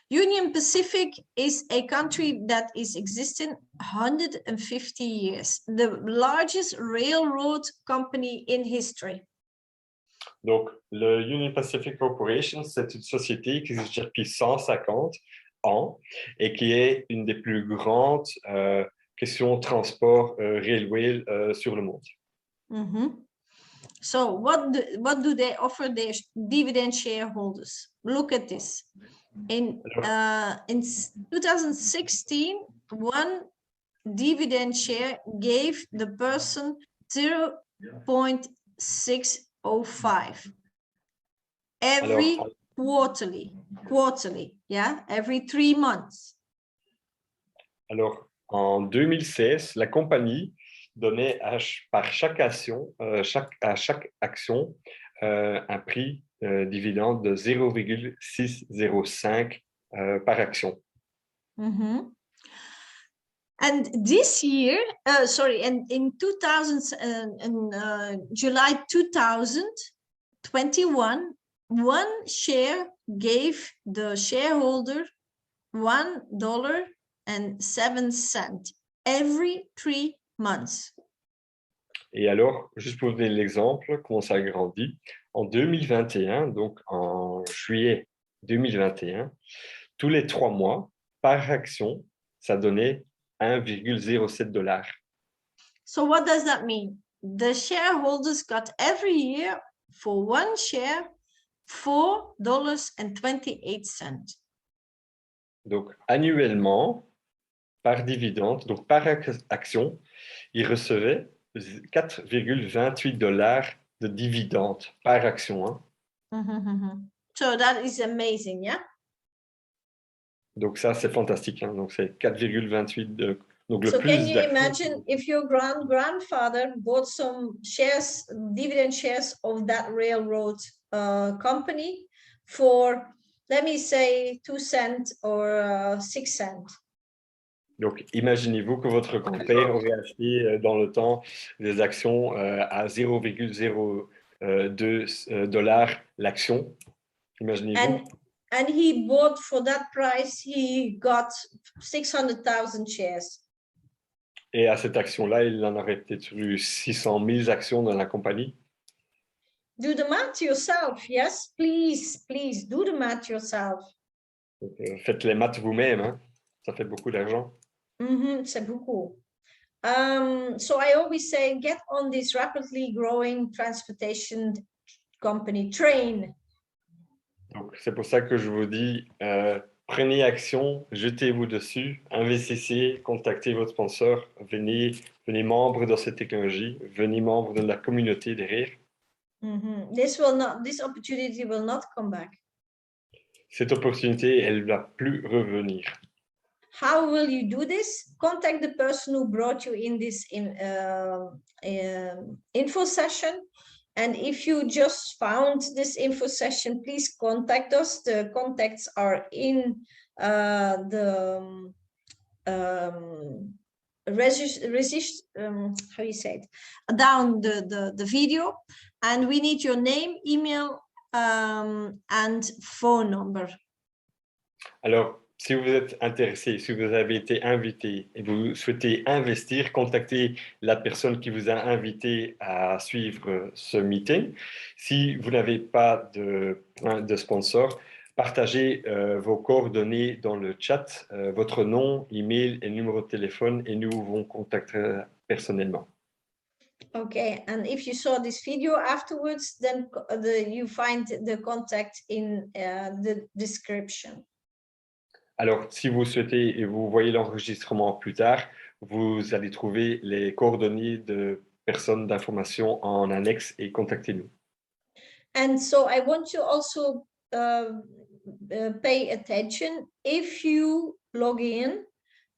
Union Pacific is a country that is existing 150 years, the largest railroad company in history. Donc, le Union Pacific Corporation, c'est une société qui existe depuis 150 ans et qui est une des plus grandes questions de transport railway sur le monde. So what do they offer their dividend shareholders? Look at this. In 2016, one dividend share gave the person 0.605 every quarterly, yeah, every 3 months. Alors, en 2016, la compagnie donnait par chaque action, à chaque action un prix dividende de 0,605 par action. And this year, and in July 2021, one share gave the shareholder $1.07 every 3 months. Et alors, juste pour vous donner l'exemple, comment ça a grandi, en 2021, donc en juillet 2021, tous les 3 mois, par action, ça donnait $1,07. So what does that mean? The shareholders got every year for one share $4.28. Donc annuellement, par dividende, donc par action, ils recevaient $4,28 de dividendes par action. So that is amazing, yeah? Donc ça, c'est fantastique. Donc c'est 4,28. Donc le so plus can you imagine if your grandfather bought some shares, dividend shares of that railroad company for, let me say, 2 cents or 6 cents? Donc, imaginez-vous que votre grand-père aurait acheté dans le temps des actions à 0,02 $ l'action. Imaginez-vous. And he bought for that price, he got 600,000 shares. Et à cette action-là, il en aurait peut-être eu 600 000 actions dans la compagnie. Do the math yourself, yes, please, do the math yourself. Donc, faites les maths vous-même, hein. Ça fait beaucoup d'argent. C'est beaucoup. So I always say, get on this rapidly growing transportation company train. Donc, c'est pour ça que je vous dis, prenez action, jetez-vous dessus, investissez, contactez votre sponsor, venez membre dans cette technologie, venez membre de la communauté derrière. This opportunity will not come back. Cette opportunité, elle ne va plus revenir. How will you do this? Contact the person who brought you in this info session. And if you just found this info session, please contact us. The contacts are in the how you say it, down the video. And we need your name, email, and phone number. Alors, si vous êtes intéressé, si vous avez été invité et vous souhaitez investir, contactez la personne qui vous a invité à suivre ce meeting. Si vous n'avez pas de sponsor, partagez vos coordonnées dans le chat, votre nom, email et numéro de téléphone, et nous vous contacterons personnellement. Okay, and if you saw this video afterwards, then you find the contact in the description. Alors, si vous souhaitez et vous voyez l'enregistrement plus tard, vous allez trouver les coordonnées de personnes d'information en annexe et contactez-nous. And so I want you also pay attention. If you log in,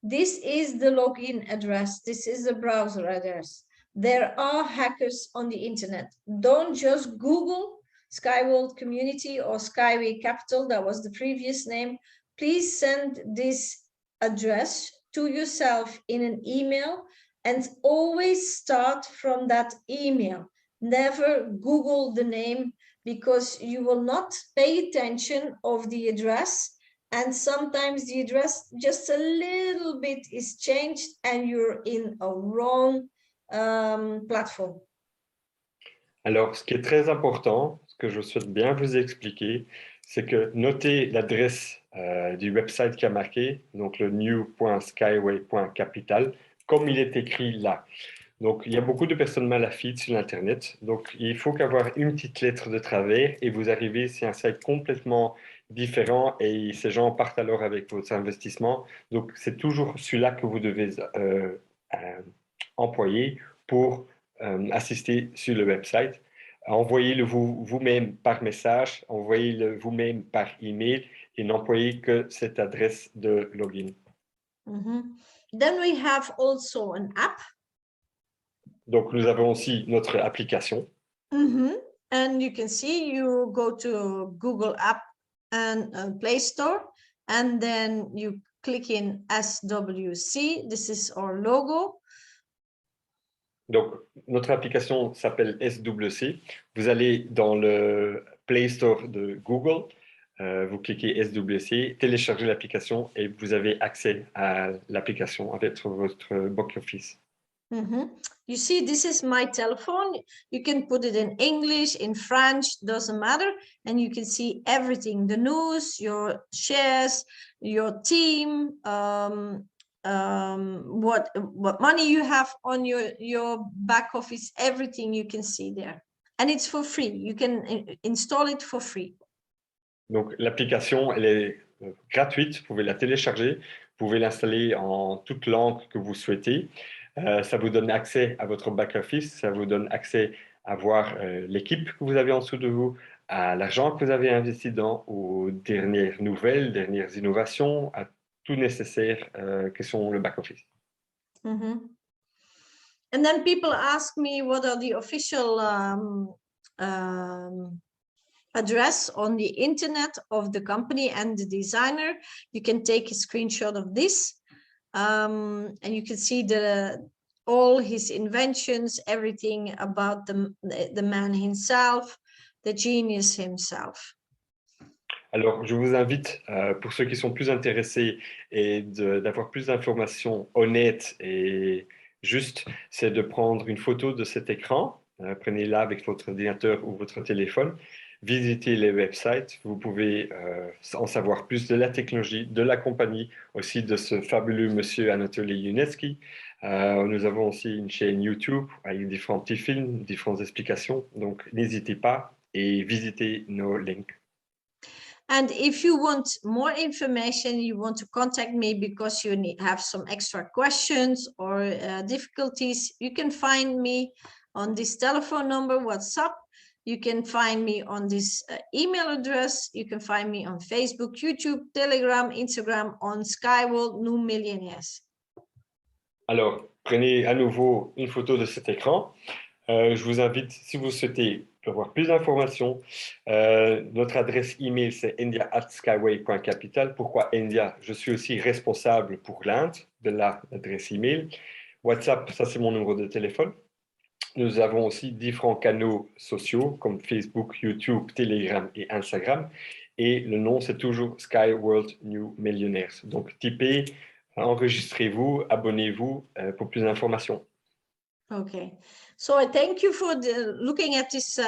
this is the login address. This is the browser address. There are hackers on the internet. Don't just Google SkyWorld Community or Skyway Capital. That was the previous name. Please send this address to yourself in an email and always start from that email. Never Google the name because you will not pay attention of the address. And sometimes the address just a little bit is changed and you're in a wrong platform. Alors, ce qui est très important, ce que je souhaite bien vous expliquer, c'est que notez l'adresse du website qui a marqué, donc le new.skyway.capital, comme il est écrit là. Donc, il y a beaucoup de personnes malafides sur l'Internet. Donc, il faut qu'avoir une petite lettre de travers et vous arrivez sur un site complètement différent et ces gens partent alors avec vos investissements. Donc, c'est toujours celui-là que vous devez employer pour assister sur le website. Envoyez-le vous-même par message, envoyez-le vous-même par email et n'employez que cette adresse de login. Then we have also an app. Donc, nous avons aussi notre application. And you can see you go to Google App and Play Store, and then you click in SWC. This is our logo. Donc, notre application s'appelle SWC. Vous allez dans le Play Store de Google, vous cliquez SWC, téléchargez l'application et vous avez accès à l'application avec votre back office. You see, this is my telephone. You can put it in English, in French, doesn't matter. And you can see everything, the news, your shares, your team, what money you have on your back office, everything you can see there. And it's for free. You can install it for free. Donc, l'application, elle est gratuite. Vous pouvez la télécharger. Vous pouvez l'installer en toute langue que vous souhaitez. Ça vous donne accès à votre back-office, ça vous donne accès à voir l'équipe que vous avez en dessous de vous, à l'argent que vous avez investi dans, aux dernières nouvelles, dernières innovations, à tout nécessaire que sont le back-office. And then people ask me what are the official address on the internet of the company and the designer. You can take a screenshot of this. And you can see all his inventions, everything about the man himself, the genius himself. Alors, je vous invite, pour ceux qui sont plus intéressés et d'avoir plus d'informations honnêtes et justes, c'est de prendre une photo de cet écran. Prenez-la avec votre ordinateur ou votre téléphone. Visitez les websites, vous pouvez en savoir plus de la technologie, de la compagnie, aussi de ce fabuleux monsieur Anatoly Yunetsky. Nous avons aussi une chaîne YouTube avec différents petits films, différentes explications. Donc, n'hésitez pas et visitez nos links. And if you want more information, you want to contact me because you have some extra questions or difficulties, you can find me on this telephone number, WhatsApp. You can find me on this email address. You can find me on Facebook, YouTube, Telegram, Instagram, on SkyWorld New Millionaires. Alors, prenez à nouveau une photo de cet écran. Je vous invite, si vous souhaitez avoir plus d'informations, notre adresse email c'est india@skyway.capital. Pourquoi India? Je suis aussi responsable pour l'Inde de l'adresse email. WhatsApp, ça c'est mon numéro de téléphone. Nous avons aussi différents canaux sociaux comme Facebook, YouTube, Telegram et Instagram. Et le nom, c'est toujours SkyWorld New Millionaires. Donc, typez, enregistrez-vous, abonnez-vous pour plus d'informations. Okay, so I thank you for looking at this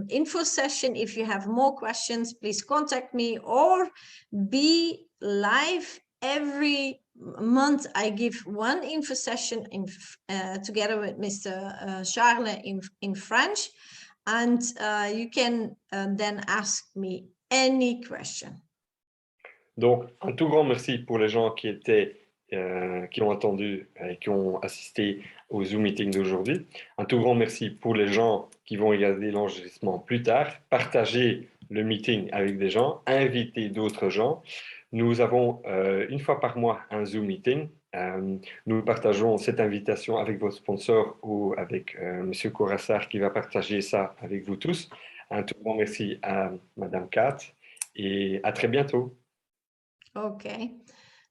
info session. If you have more questions, please contact me or be live every month I give one info session together with Mr. Charles in French, and you can then ask me any question. Donc, un tout grand merci pour les gens qui ont entendu et qui ont assisté au Zoom meeting d'aujourd'hui. Un tout grand merci pour les gens qui vont regarder l'enregistrement plus tard. Partagez le meeting avec des gens, invitez d'autres gens. Nous avons une fois par mois un Zoom meeting. Nous partageons cette invitation avec vos sponsors ou avec M. Corassard qui va partager ça avec vous tous. Un tout grand merci à Madame Kat et à très bientôt. Okay,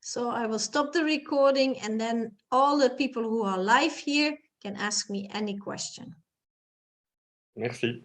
so I will stop the recording, and then all the people who are live here can ask me any question. Merci.